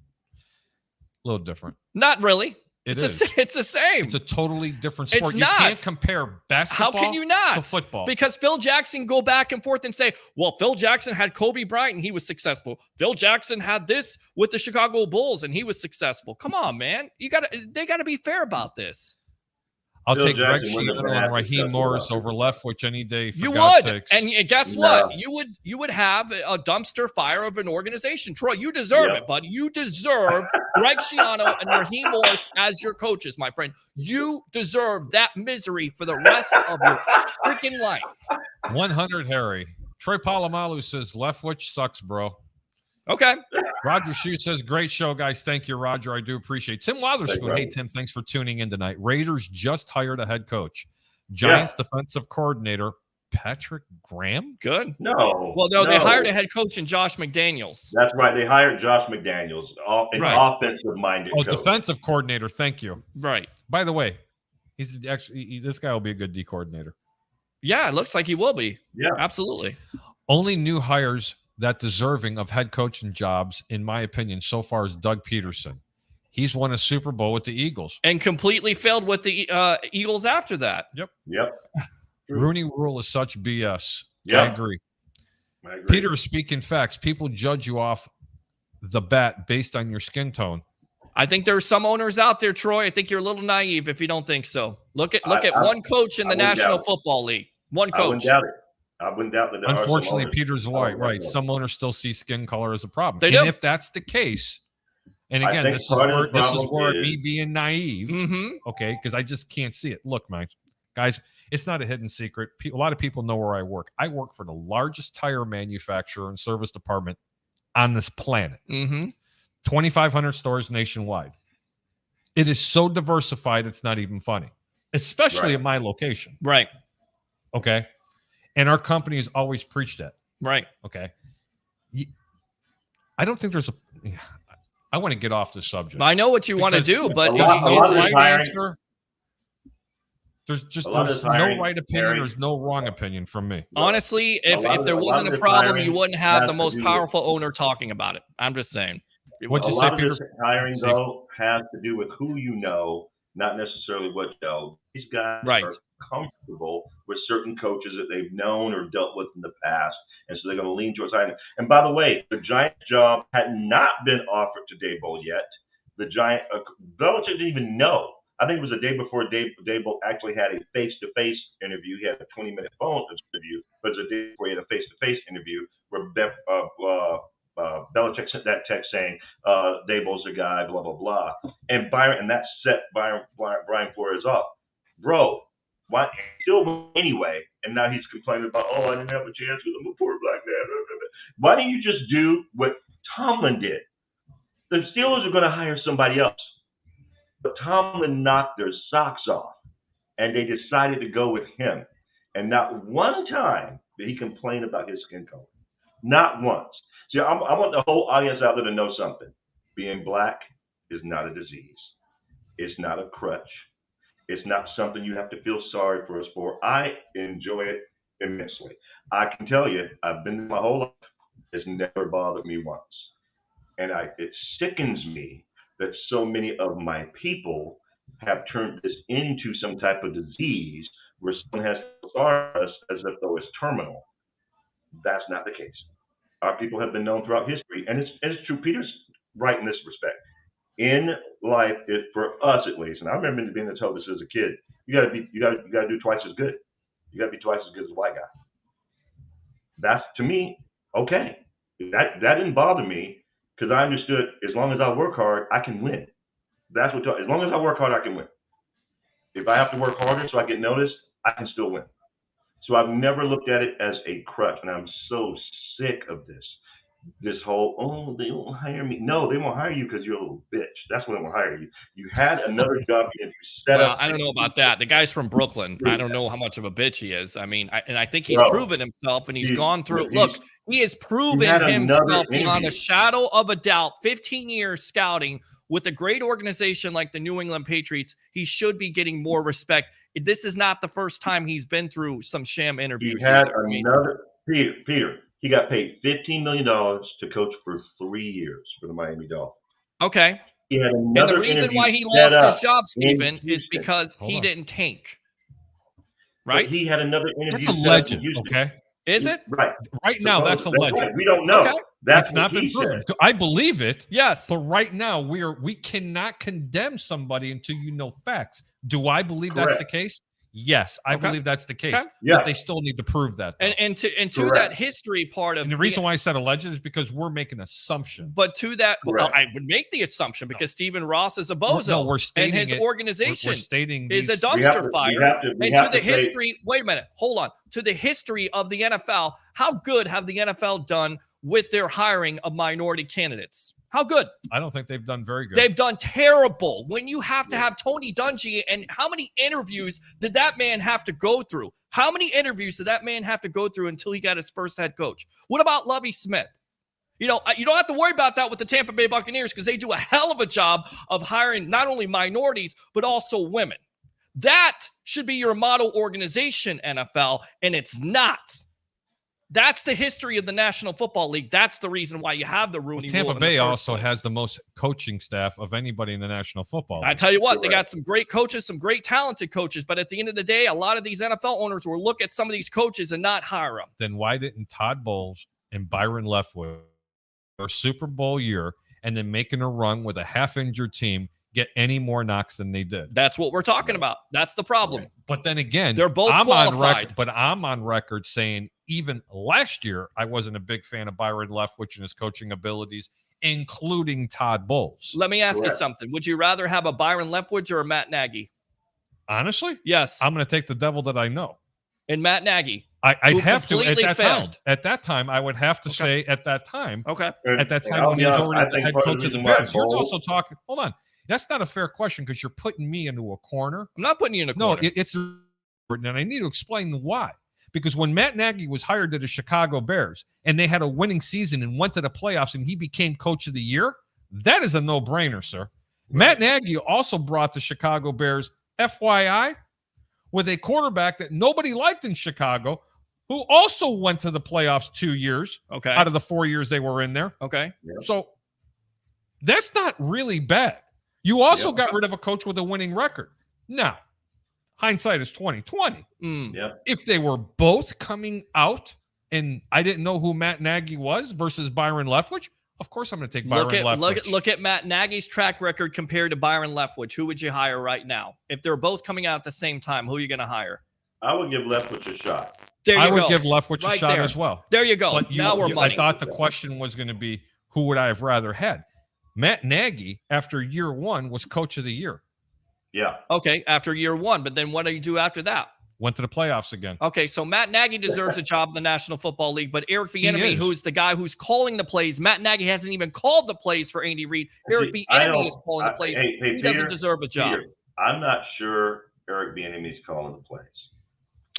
A little different. Not really. It It's is. it's the same. It's a totally different It's sport. You not. can't compare basketball How can you not? to football. Because Phil Jackson go back and forth and say, well, Phil Jackson had Kobe Bryant and he was successful. Phil Jackson had this with the Chicago Bulls and he was successful. Come on, man. They gotta be fair about this. I'll Phil take Greg Jackson wouldn't have Schiano been and as Raheem successful Morris without over Leftwich any day. For You God's would. sakes. And guess No. what? You would have a dumpster fire of an organization. Troy, you deserve Yeah. it, buddy. You deserve Greg Schiano and Raheem Morris as your coaches, my friend. You deserve that misery for the rest of your freaking life. 100 Harry. Troy Polamalu says Leftwich sucks, bro. Okay. Roger Shute says, great show, guys. Thank you, Roger. I do appreciate it. Tim Wotherspoon. Hey, Tim, thanks for tuning in tonight. Raiders just hired a head coach. Giants defensive coordinator, Patrick Graham. Good. No. Well, no, they hired a head coach in Josh McDaniels. That's right. They hired Josh McDaniels, an Right. offensive-minded Oh, coach. defensive coordinator. Thank you. Right. By the way, he's actually this guy will be a good D coordinator. Yeah, it looks like he will be. Yeah. Absolutely. Only new hires that deserving of head coaching jobs, in my opinion, so far is Doug Peterson. He's won a Super Bowl with the Eagles. And completely failed with the Eagles after that. Yep. Rooney Rule is such BS. Yeah. I agree. I agree. Peter is speaking facts. People judge you off the bat based on your skin tone. I think there are some owners out there, Troy. I think you're a little naive if you don't think so. Look at I- one coach in I the wouldn't National doubt it. Football League. One I wouldn't coach. doubt it. I wouldn't doubt that. there are some Unfortunately, owners- Peter's Oh, right. yeah, Right. yeah. Some owners still see skin color as a problem. They and do. if that's the case, And I again, think this is part of the where problem me being naive, Mm-hmm. okay, because I just can't see it. Look, guys, it's not a hidden secret. A lot of people know where I work. I work for the largest tire manufacturer and service department on this planet. Mm-hmm. 2,500 stores nationwide. It is so diversified, it's not even funny, especially Right. at my location. Right. Okay. And our company has always preached that. Right. Okay. I don't think there's I want to get off this subject. I know what you want to do, but a lot of right hiring, answer. There's a lot of there's hiring, no right opinion. Harry, There's no wrong opinion from me. honestly, if there lot wasn't of a this problem, hiring you wouldn't have has the to most do with- powerful owner talking about it. I'm just saying. What'd a you lot say, of Peter? this hiring, See. though, has to do with who you know, not necessarily what you know. These guys Right. are comfortable with certain coaches that they've known or dealt with in the past, and so they're going to lean towards hiring. And by the way, the Giants' job had not been offered to Daboll yet. The Giant, Belichick didn't even know. I think it was the day before Daboll actually had a face-to-face interview. He had a 20-minute phone interview, but it was the day before he had a face-to-face interview where Belichick sent that text saying, Daboll's the guy, blah, blah, blah. And that set Brian Flores off. Bro, why still anyway? And now he's complaining about, I didn't have a chance with a poor black man. Why didn't you just do what Tomlin did? The Steelers are going to hire somebody else. But Tomlin knocked their socks off, and they decided to go with him. And not one time did he complain about his skin color. Not once. See, I want the whole audience out there to know something. Being black is not a disease. It's not a crutch. It's not something you have to feel sorry for us for. I enjoy it immensely. I can tell you, I've been there my whole life. It's never bothered me once. And it sickens me that so many of my people have turned this into some type of disease where someone has to start us as if though it's terminal. That's not the case. Our people have been known throughout history, and it's true. Peter's right in this respect. In life, for us at least, and I remember being told this as a kid, you got to do twice as good. You got to be twice as good as a white guy. That's, to me, okay. That didn't bother me. Because I understood, as long as I work hard, I can win. That's what. As long as I work hard, I can win. If I have to work harder so I get noticed, I can still win. So I've never looked at it as a crutch, and I'm so sick of this. This whole, they won't hire me. No, they won't hire you because you're a little bitch. That's when they won't hire you. You had another job and you set up. I don't know about that. The guy's from Brooklyn. I don't know how much of a bitch he is. I mean, I think he's proven himself, and he's gone through. Look, he has proven himself beyond a shadow of a doubt. 15 years scouting with a great organization like the New England Patriots. He should be getting more respect. This is not the first time he's been through some sham interviews. He had another Peter. He got paid $15 million to coach for 3 years for the Miami Dolphins. Okay. And the reason why he lost his job, Stephen, is because he didn't tank. Right? But he had another interview. That's a legend. Okay. Is it? Right. Right now, that's a legend. Right. We don't know. Okay. That's not been proven. I believe it. Yes. But right now, we cannot condemn somebody until you know facts. Do I believe that's the case? Yes, I believe that's the case. Okay. But they still need to prove that. And to that history part of and the reason why I said alleged is because we're making assumptions. But to that, I would make the assumption because Stephen Ross is a bozo. No, we're stating and his organization is a dumpster fire. And to the history, wait a minute, hold on. To the history of the NFL, how good have the NFL done with their hiring of minority candidates? How good? I don't think they've done very good. They've done terrible. When you have to have Tony Dungy, and how many interviews did that man have to go through? How many interviews did that man have to go through until he got his first head coach? What about Lovie Smith? You don't have to worry about that with the Tampa Bay Buccaneers because they do a hell of a job of hiring not only minorities, but also women. That should be your model organization, NFL, and it's not. That's the history of the National Football League. That's the reason why you have the Rooney Rule. Tampa Bay also has the most coaching staff of anybody in the National Football League. I tell you what, they got some great coaches, some great talented coaches, but at the end of the day, a lot of these NFL owners will look at some of these coaches and not hire them. Then why didn't Todd Bowles and Byron Leftwich their Super Bowl year and then making a run with a half-injured team get any more knocks than they did? That's what we're talking about. That's the problem. But then again, they're both qualified. I'm on record saying even last year, I wasn't a big fan of Byron Leftwich and his coaching abilities. including Todd Bowles. Let me ask you Correct. something. Would you rather have a Byron Leftwich or a Matt Nagy? Honestly, Yes. I'm going to take the devil that I know. And Matt Nagy. I'd Who have to at completely that failed. time. At that time, I would have to say at that time. Okay. At that And time I'll when be he was honest, already I the think head part of coach of the reason why Bears. You're Bowles- also talking. Hold on. That's not a fair question because you're putting me into a corner. I'm not putting you in a No, corner. it's and I need to explain why. Because when Matt Nagy was hired to the Chicago Bears and they had a winning season and went to the playoffs and he became coach of the year, that is a no-brainer, sir. Matt Nagy also brought the Chicago Bears, FYI, with a quarterback that nobody liked in Chicago, who also went to the playoffs 2 years Okay. out of the 4 years they were in there. Okay. So that's not really bad. You also got rid of a coach with a winning record. Now, hindsight is 2020. Yeah. If they were both coming out and I didn't know who Matt Nagy was versus Byron Leftwich, of course I'm going to take Byron Leftwich. Look at Matt Nagy's track record compared to Byron Leftwich. Who would you hire right now? If they're both coming out at the same time, who are you going to hire? I would give Leftwich a shot. There you I would go. give Leftwich a Right shot there. as well. There you go. But Now we're money. I thought the question was going to be, who would I have rather had? Matt Nagy, after year one, was coach of the year. Yeah. Okay, after year one. But then what do you do after that? Went to the playoffs again. Okay, so Matt Nagy deserves a job in the National Football League, but Eric Bieniemy, is. who's the guy who's calling the plays, Matt Nagy hasn't even called the plays for Andy Reid. Eric Bieniemy is calling the plays. Hey, He doesn't deserve a job. Peter, I'm not sure Eric Bieniemy's calling the plays.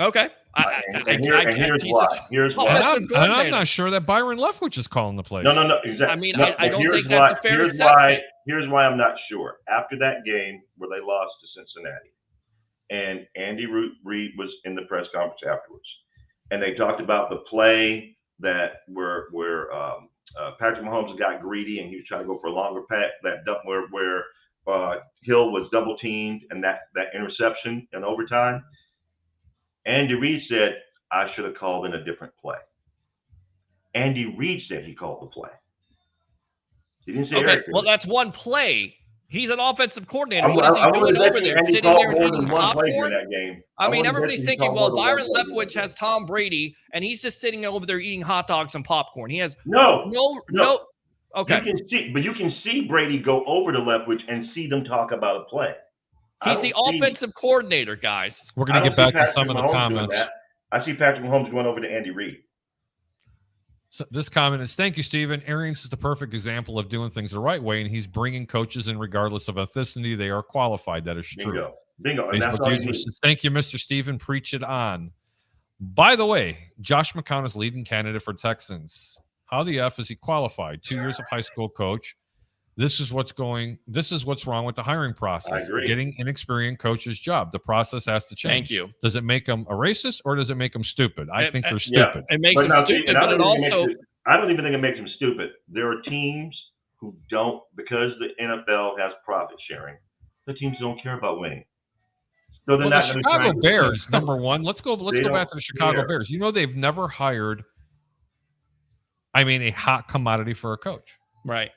Okay. Here's why. Here's Oh, why. that's a And good I'm man. not sure that Byron Leftwich is calling the plays. No, exactly. I mean, No, I don't here's think that's a why- fair here's assessment. Here's why I'm not sure. After that game where they lost to Cincinnati, and Andy Reid was in the press conference afterwards, and they talked about the play that where Patrick Mahomes got greedy and he was trying to go for a longer pass, that dump where Hill was double teamed and that interception in overtime. Andy Reid said, I should have called in a different play. Andy Reid said he called the play. He didn't say Okay, Eric did. well, that's one play. He's an offensive coordinator. I- What is he I would've doing bet over you there? Andy Sitting called there more eating than one play popcorn? during that game. I mean, would've bet everybody's you he thinking, called well, more than one Byron play during Leftwich that has game. Tom Brady, and he's just sitting over there eating hot dogs and popcorn. He has No. no. Okay. You can see Brady go over to Leftwich and see them talk about a play. He's the offensive coordinator, guys. We're going to get back to some of the comments. I see Patrick Mahomes going over to Andy Reid. So this comment is, thank you, Stephen. Arians is the perfect example of doing things the right way, and he's bringing coaches in regardless of ethnicity. They are qualified. That is true. Bingo. And that's Facebook all you user need. says, thank you, Mr. Stephen. Preach it on. By the way, Josh McCown is leading candidate for Texans. How the F is he qualified? 2 years of high school coach. This is what's wrong with the hiring process. I agree. Getting inexperienced coach's job. The process has to change. Thank you. Does it make them a racist or does it make them stupid? I think they're stupid. It makes him stupid, but it also. I don't even think it makes them stupid. There are teams who don't, because the NFL has profit sharing, the teams don't care about winning. So Well, the Chicago Bears, number one. Let's go back to the Chicago care. Bears. You know, they've never hired, a hot commodity for a coach. Right.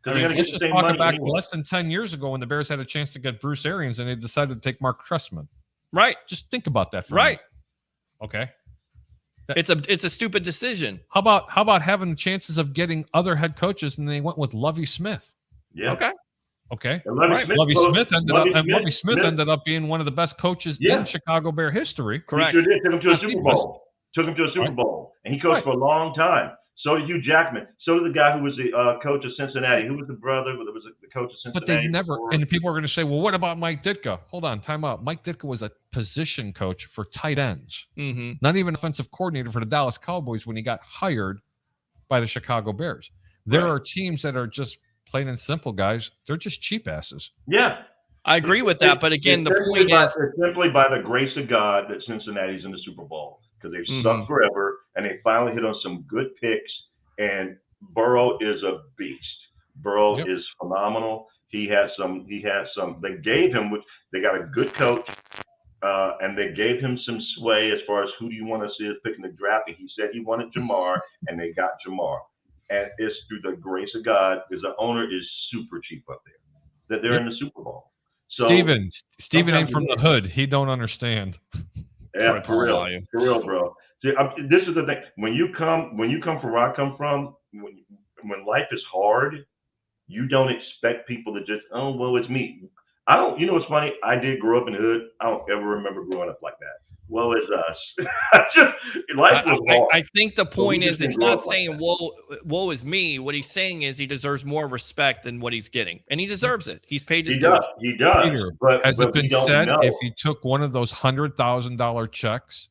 Let's just talk back less than 10 years ago when the Bears had a chance to get Bruce Arians and they decided to take Mark Trestman. Right. Just think about that for a Right. minute. Okay. It's a stupid decision. How about having chances of getting other head coaches and they went with Lovie Smith? Yeah. Okay. Lovie Smith ended up being one of the best coaches in Chicago Bear history. Correct. He sure did. Took him to a Super Bowl. And he coached for a long time. So did Hugh Jackman. So did the guy who was the coach of Cincinnati. Who was the brother? That was the coach of Cincinnati. But they never. And people are going to say, "Well, what about Mike Ditka?" Hold on, time out. Mike Ditka was a position coach for tight ends, not even offensive coordinator for the Dallas Cowboys when he got hired by the Chicago Bears. There are teams that are just plain and simple, guys. They're just cheap asses. Yeah, I agree with that. But again, the point is, it's simply by the grace of God that Cincinnati's in the Super Bowl. Because they've sucked forever, and they finally hit on some good picks. And Burrow is a beast. Burrow is phenomenal. He has some. They gave him. They got a good coach, and they gave him some sway as far as who do you want to see as picking the draft. And he said he wanted Jamar, and they got Jamar. And it's through the grace of God, because the owner is super cheap up there, that they're in the Super Bowl. So, Steven ain't from the hood. He don't understand. Yeah, for real, bro. See, this is the thing. When you come from where I come from, when life is hard, you don't expect people to just, oh, well, it's me. I don't, you know what's funny? I did grow up in the hood. I don't ever remember growing up like that. Well, it's us. Life was hard. I think the point is, it's not saying, like woe is me. What he's saying is he deserves more respect than what he's getting. And he deserves it. He's paid his He dues. does. He does. Peter, but has it we been don't said know. if he took one of those $100,000 checks?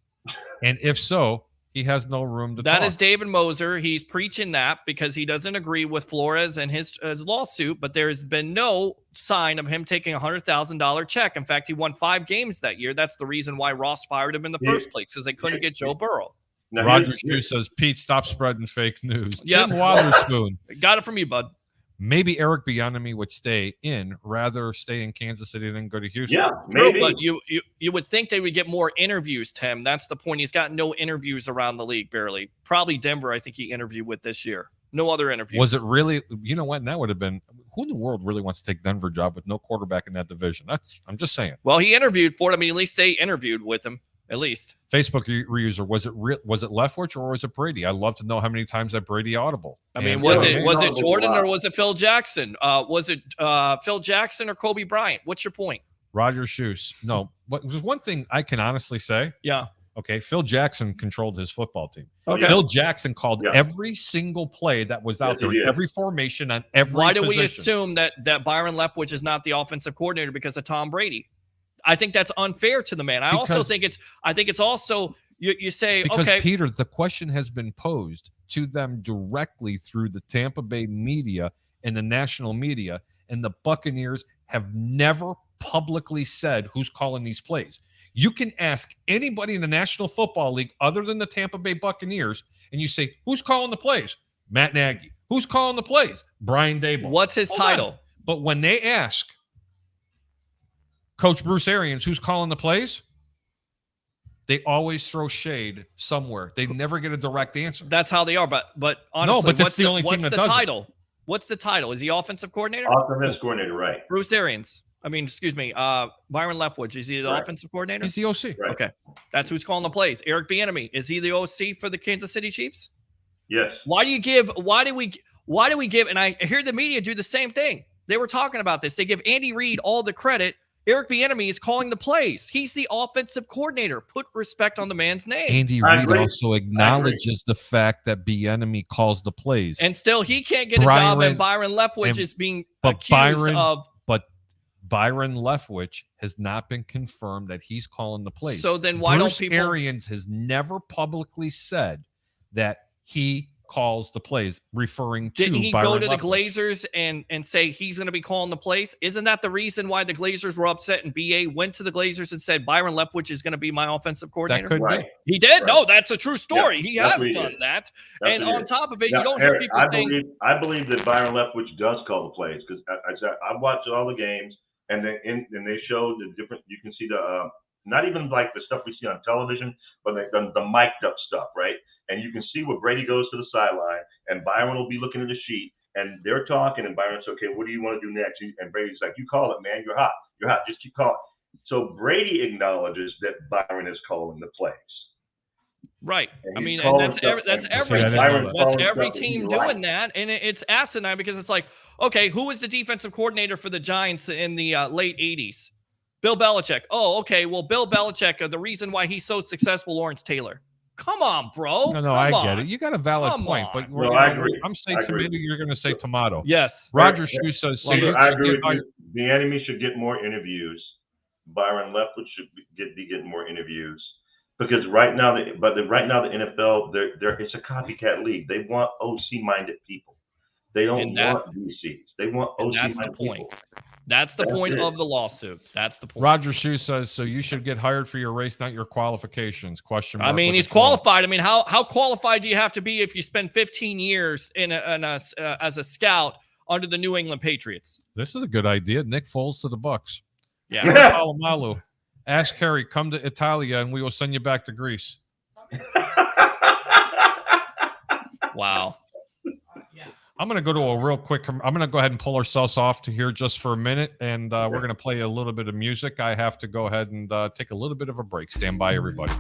And if so, he has no room to That talk. is David Moser. He's preaching that because he doesn't agree with Flores and his lawsuit, but there's been no sign of him taking a $100,000 check. In fact, he won 5 games that year. That's the reason why Ross fired him in the first place, because they couldn't get Joe Burrow. Now, Roger Shue says, Pete, stop spreading fake news. Yeah. Tim Witherspoon. Got it from you, bud. Maybe Eric Bieniemy would stay in, rather stay in Kansas City than go to Houston. Yeah, True, maybe. but you would think they would get more interviews, Tim. That's the point. He's got no interviews around the league, barely. Probably Denver, I think he interviewed with this year. No other interviews. Was it really, you know what? And that would have been, who in the world really wants to take Denver job with no quarterback in that division? I'm just saying. Well, he interviewed for it. I mean, at least they interviewed with him. At least. Facebook reuser, was it Leftwich or was it Brady? I'd love to know how many times that Brady audible. I mean, And- was Yeah, it Jordan or was it Phil Jackson? Was it Phil Jackson or Kobe Bryant? What's your point? Roger Shoes. No, but there's one thing I can honestly say. Yeah. Okay, Phil Jackson controlled his football team. Okay. Phil Jackson called Yeah. every single play that was out Yes, he there, did. every formation on every Why do we position. assume that Byron Leftwich is not the offensive coordinator because of Tom Brady? I think that's unfair to the man. I also think it's also you say, Because okay, Peter, the question has been posed to them directly through the Tampa Bay media and the national media, and the Buccaneers have never publicly said who's calling these plays. You can ask anybody in the National Football League other than the Tampa Bay Buccaneers, and you say, who's calling the plays? Matt Nagy. Who's calling the plays? Brian Daboll. what's his Hold on. title? But when they ask Coach Bruce Arians who's calling the plays, they always throw shade somewhere. They never get a direct answer. That's how they are. But honestly, but that's what's the only team what's that the does it. title? What's the title? Is he offensive coordinator? Offensive coordinator, right? Bruce Arians. I mean, excuse me, Byron Leftwich. Is he the Right. offensive coordinator? He's the OC. Right. Okay, that's who's calling the plays. Eric Bieniemy. Is he the OC for the Kansas City Chiefs? Yes. Why do we give? And I hear the media do the same thing. They were talking about this. They give Andy Reid all the credit. Eric Bieniemy is calling the plays. He's the offensive coordinator. Put respect on the man's name. Andy I Reid agree. also acknowledges the fact that Bieniemy calls the plays. And still, he can't get a job, and Byron- Byron Leftwich and- is being but accused Byron- of. But Byron Leftwich has not been confirmed that he's calling the plays. So then, why Bruce don't people? Arians has never publicly said that he calls the plays, referring to Didn't he Byron go to the Leftwich. Glazers and say he's going to be calling the plays? Isn't that the reason why the Glazers were upset and BA went to the Glazers and said Byron Leftwich is going to be my offensive That coordinator? could Right. He did? Right. No, that's a true story. Yeah, he that's has what he done did. that. That's And what he on did. top of it, Now, you don't hear Eric, people saying I believe that Byron Leftwich does call the plays because I watched all the games, and then and they showed the different. You can see the not even like the stuff we see on television, but like the mic'd up stuff, right? And you can see where Brady goes to the sideline, and Byron will be looking at the sheet, and they're talking, and Byron's okay. What do you want to do next? And Brady's like, "You call it, man. You're hot. You're hot. Just keep calling." So Brady acknowledges that Byron is calling the plays. right. And I he's mean, and calling that's stuff every that's like- every See, I team. didn't know that. That's Calling every stuff that team he's doing right. that, and it's asinine because it's like, okay, who was the defensive coordinator for the Giants in the late '80s? Bill Belichick. Oh, okay. Well, Bill Belichick. The reason why he's so successful, Lawrence Taylor. Come on, bro. No, Come I on. get it. You got a valid Come point, on. but No, I agree. I'm saying I agree. tomato, you're going to say tomato. Yes. Roger Shue says, so Peter, you I should agree get with by- you. The enemy should get more interviews. Byron Leftwich should be getting more interviews because right now the NFL it's a copycat league. They want OC minded people. They don't And that- want DCs. They want and OC that's the minded point. people. That's the That's point it. of the lawsuit. That's the point. Roger Shue says, so you should get hired for your race, not your qualifications. Question mark I mean, with he's a troll. qualified. I mean, how qualified do you have to be if you spend 15 years as a scout under the New England Patriots? This is a good idea. Nick Foles to the Bucks. Yeah. Palomalu. Ask Harry, come to Italia and we will send you back to Greece. Wow. I'm going to go to a real quick. I'm going to go ahead and pull ourselves off to here just for a minute, and we're going to play a little bit of music. I have to go ahead and take a little bit of a break. Stand by, everybody.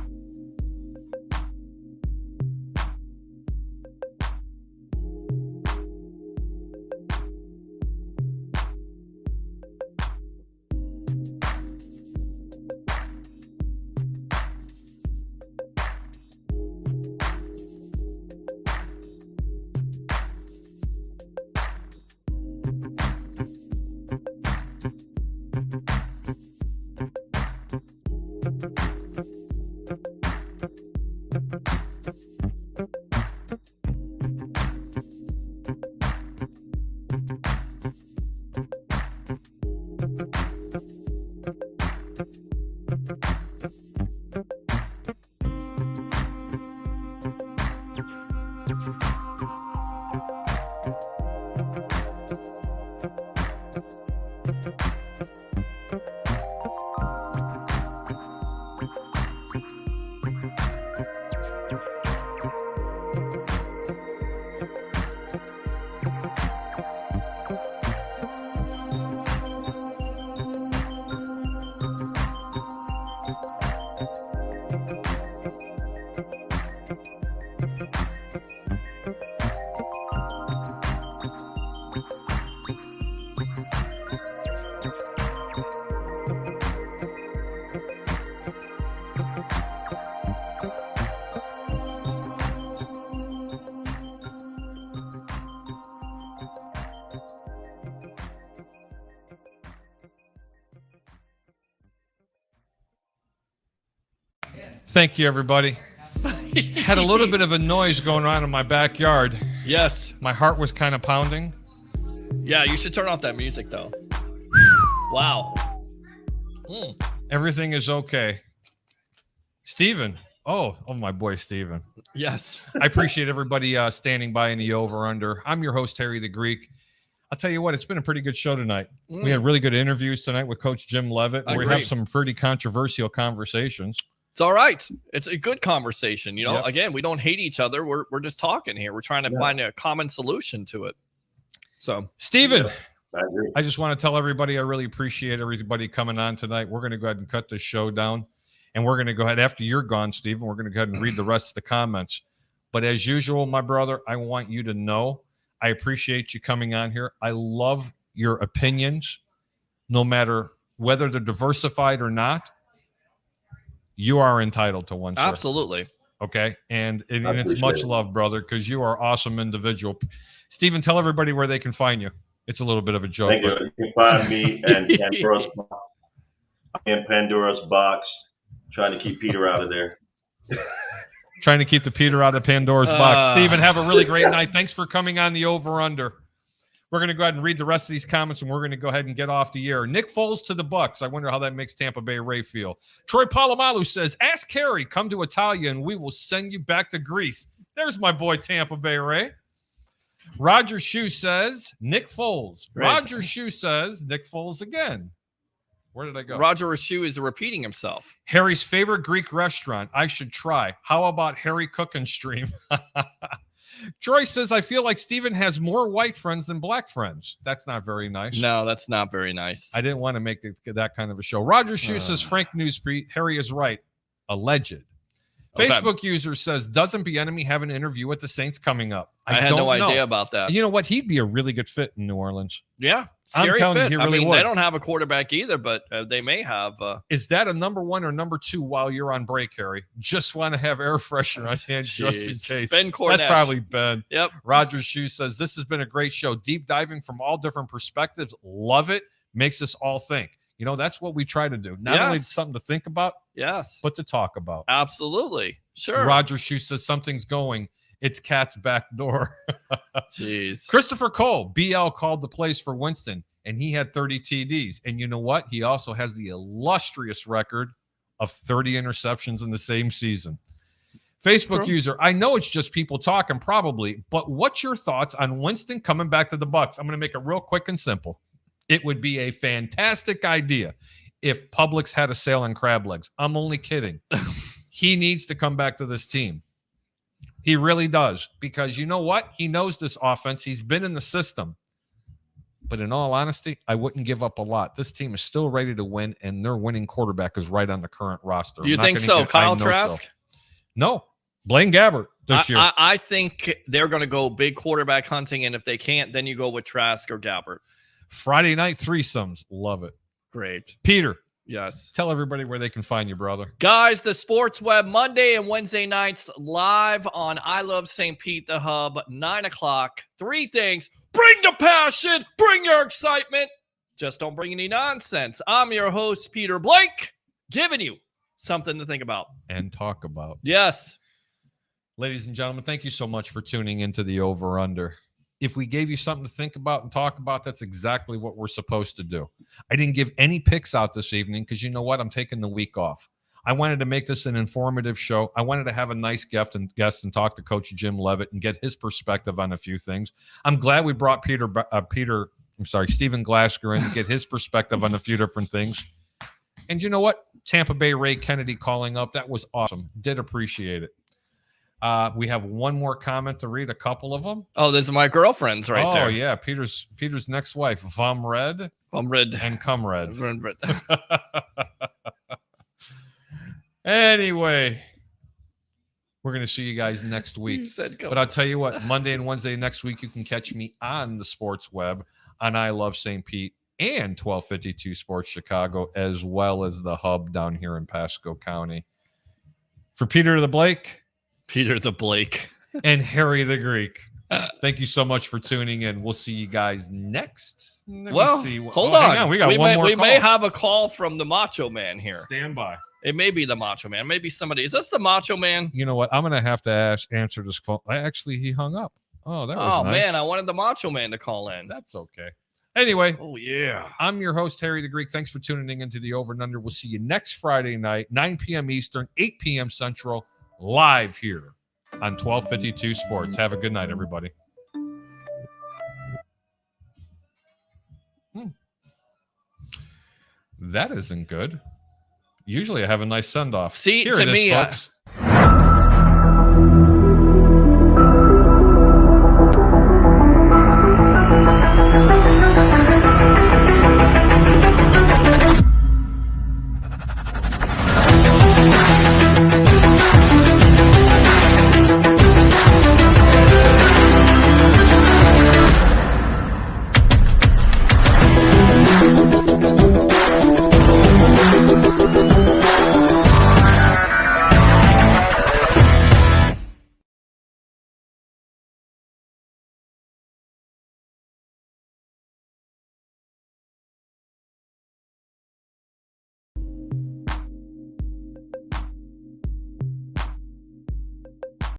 Thank you, everybody. Had a little bit of a noise going on in my backyard. Yes. My heart was kind of pounding. Yeah, you should turn off that music, though. Wow. Everything is okay. Steven. Oh, my boy, Steven. Yes. I appreciate everybody standing by in the over-under. I'm your host, Harry the Greek. I'll tell you what, it's been a pretty good show tonight. We had really good interviews tonight with Coach Jim Leavitt. We have some pretty controversial conversations. It's all right. It's a good conversation. You know, Yep. Again, we don't hate each other. We're just talking here. We're trying to find a common solution to it. So, Steven, I agree. I just want to tell everybody I really appreciate everybody coming on tonight. We're going to go ahead and cut this show down. And we're going to go ahead, after you're gone, Steven, we're going to go ahead and read the rest of the comments. But as usual, my brother, I want you to know I appreciate you coming on here. I love your opinions, no matter whether they're diversified or not. You are entitled to one, sir. absolutely. Okay. And it's much love, brother, because you are an awesome individual. Steven, tell everybody where they can find you. It's a little bit of a joke. Thank you. You can find me in Pandora's box, trying to keep Peter out of there. Trying to keep the Peter out of Pandora's box. Steven, have a really great night. Thanks for coming on the over-under. We're going to go ahead and read the rest of these comments, and we're going to go ahead and get off the air. Nick Foles to the Bucks. I wonder how that makes Tampa Bay Ray feel. Troy Polamalu says, ask Harry, come to Italia, and we will send you back to Greece. There's my boy, Tampa Bay Ray. Roger Shue says, Nick Foles. Great. Roger Shue says, Nick Foles again. Where did I go? Roger Rashew is repeating himself. Harry's favorite Greek restaurant. I should try. How about Harry Cooking Stream? Troy says, I feel like Steven has more white friends than black friends. That's not very nice. No, that's not very nice. I didn't want to make that kind of a show. Roger Shue says, Frank Newsbeat, Harry is right. Alleged. Okay. Facebook user says, doesn't Bieniemy have an interview with the Saints coming up? I had no idea about that. You know what? He'd be a really good fit in New Orleans. Yeah. I'm Scary telling you, fit. he really I mean, would. they don't have a quarterback either, but they may have. Is that a number one or number two while you're on break, Harry? Just want to have air freshener on hand just in case. Ben Cornett. That's probably Ben. Yep. Roger Shue says, this has been a great show. Deep diving from all different perspectives. Love it. Makes us all think. You know, that's what we try to do. Not only something to think about, yes, but to talk about. Absolutely. Sure. Roger Shue says, something's going. It's Cat's back door. Jeez. Christopher Cole, BL called the plays for Winston, and he had 30 TDs. And you know what? He also has the illustrious record of 30 interceptions in the same season. Facebook user, I know it's just people talking probably, but what's your thoughts on Winston coming back to the Bucs? I'm going to make it real quick and simple. It would be a fantastic idea if Publix had a sale on crab legs. I'm only kidding. He needs to come back to this team. He really does, because you know what? He knows this offense. He's been in the system. But in all honesty, I wouldn't give up a lot. This team is still ready to win, and their winning quarterback is right on the current roster. Do you think so, Kyle Trask? So. No. Blaine Gabbert this year. I think they're going to go big quarterback hunting, and if they can't, then you go with Trask or Gabbert. Friday night threesomes. Love it. Great. Peter. Yes. Tell everybody where they can find you, brother. Guys, the Sports Web Monday and Wednesday nights live on I Love St. Pete, the Hub, 9 o'clock. 3 things. Bring the passion. Bring your excitement. Just don't bring any nonsense. I'm your host, Peter Blake, giving you something to think about and talk about. Yes. Ladies and gentlemen, thank you so much for tuning into the Over Under. If we gave you something to think about and talk about, that's exactly what we're supposed to do. I didn't give any picks out this evening because you know what? I'm taking the week off. I wanted to make this an informative show. I wanted to have a nice guest and talk to Coach Jim Leavitt and get his perspective on a few things. I'm glad we brought Stephen Glasgow in to get his perspective on a few different things. And you know what? Tampa Bay Ray Kennedy calling up. That was awesome. Did appreciate it. We have one more comment to read, a couple of them. Oh, there's my girlfriends right there. Oh, yeah. Peter's next wife, Vomred. Vomred. And Cumred. Anyway, we're going to see you guys next week. But I'll tell you what, Monday and Wednesday next week, you can catch me on the Sports Web on I Love St. Pete and 1252 Sports Chicago, as well as the Hub down here in Pasco County. For Peter the Blake, and Harry the Greek, thank you so much for tuning in. We'll see you guys next. Hold on. We got one more call. We may have a call from the Macho Man here. Stand by. It may be the Macho Man. Maybe somebody. Is this the Macho Man? You know what? I'm going to have to answer this phone. He hung up. Oh, that was nice. Man. I wanted the Macho Man to call in. That's okay. Anyway. Oh, yeah. I'm your host, Harry the Greek. Thanks for tuning into the Over and Under. We'll see you next Friday night, 9 p.m. Eastern, 8 p.m. Central, live here on 1252 Sports. Have a good night, everybody. That isn't good. Usually I have a nice send-off. See, to me, folks.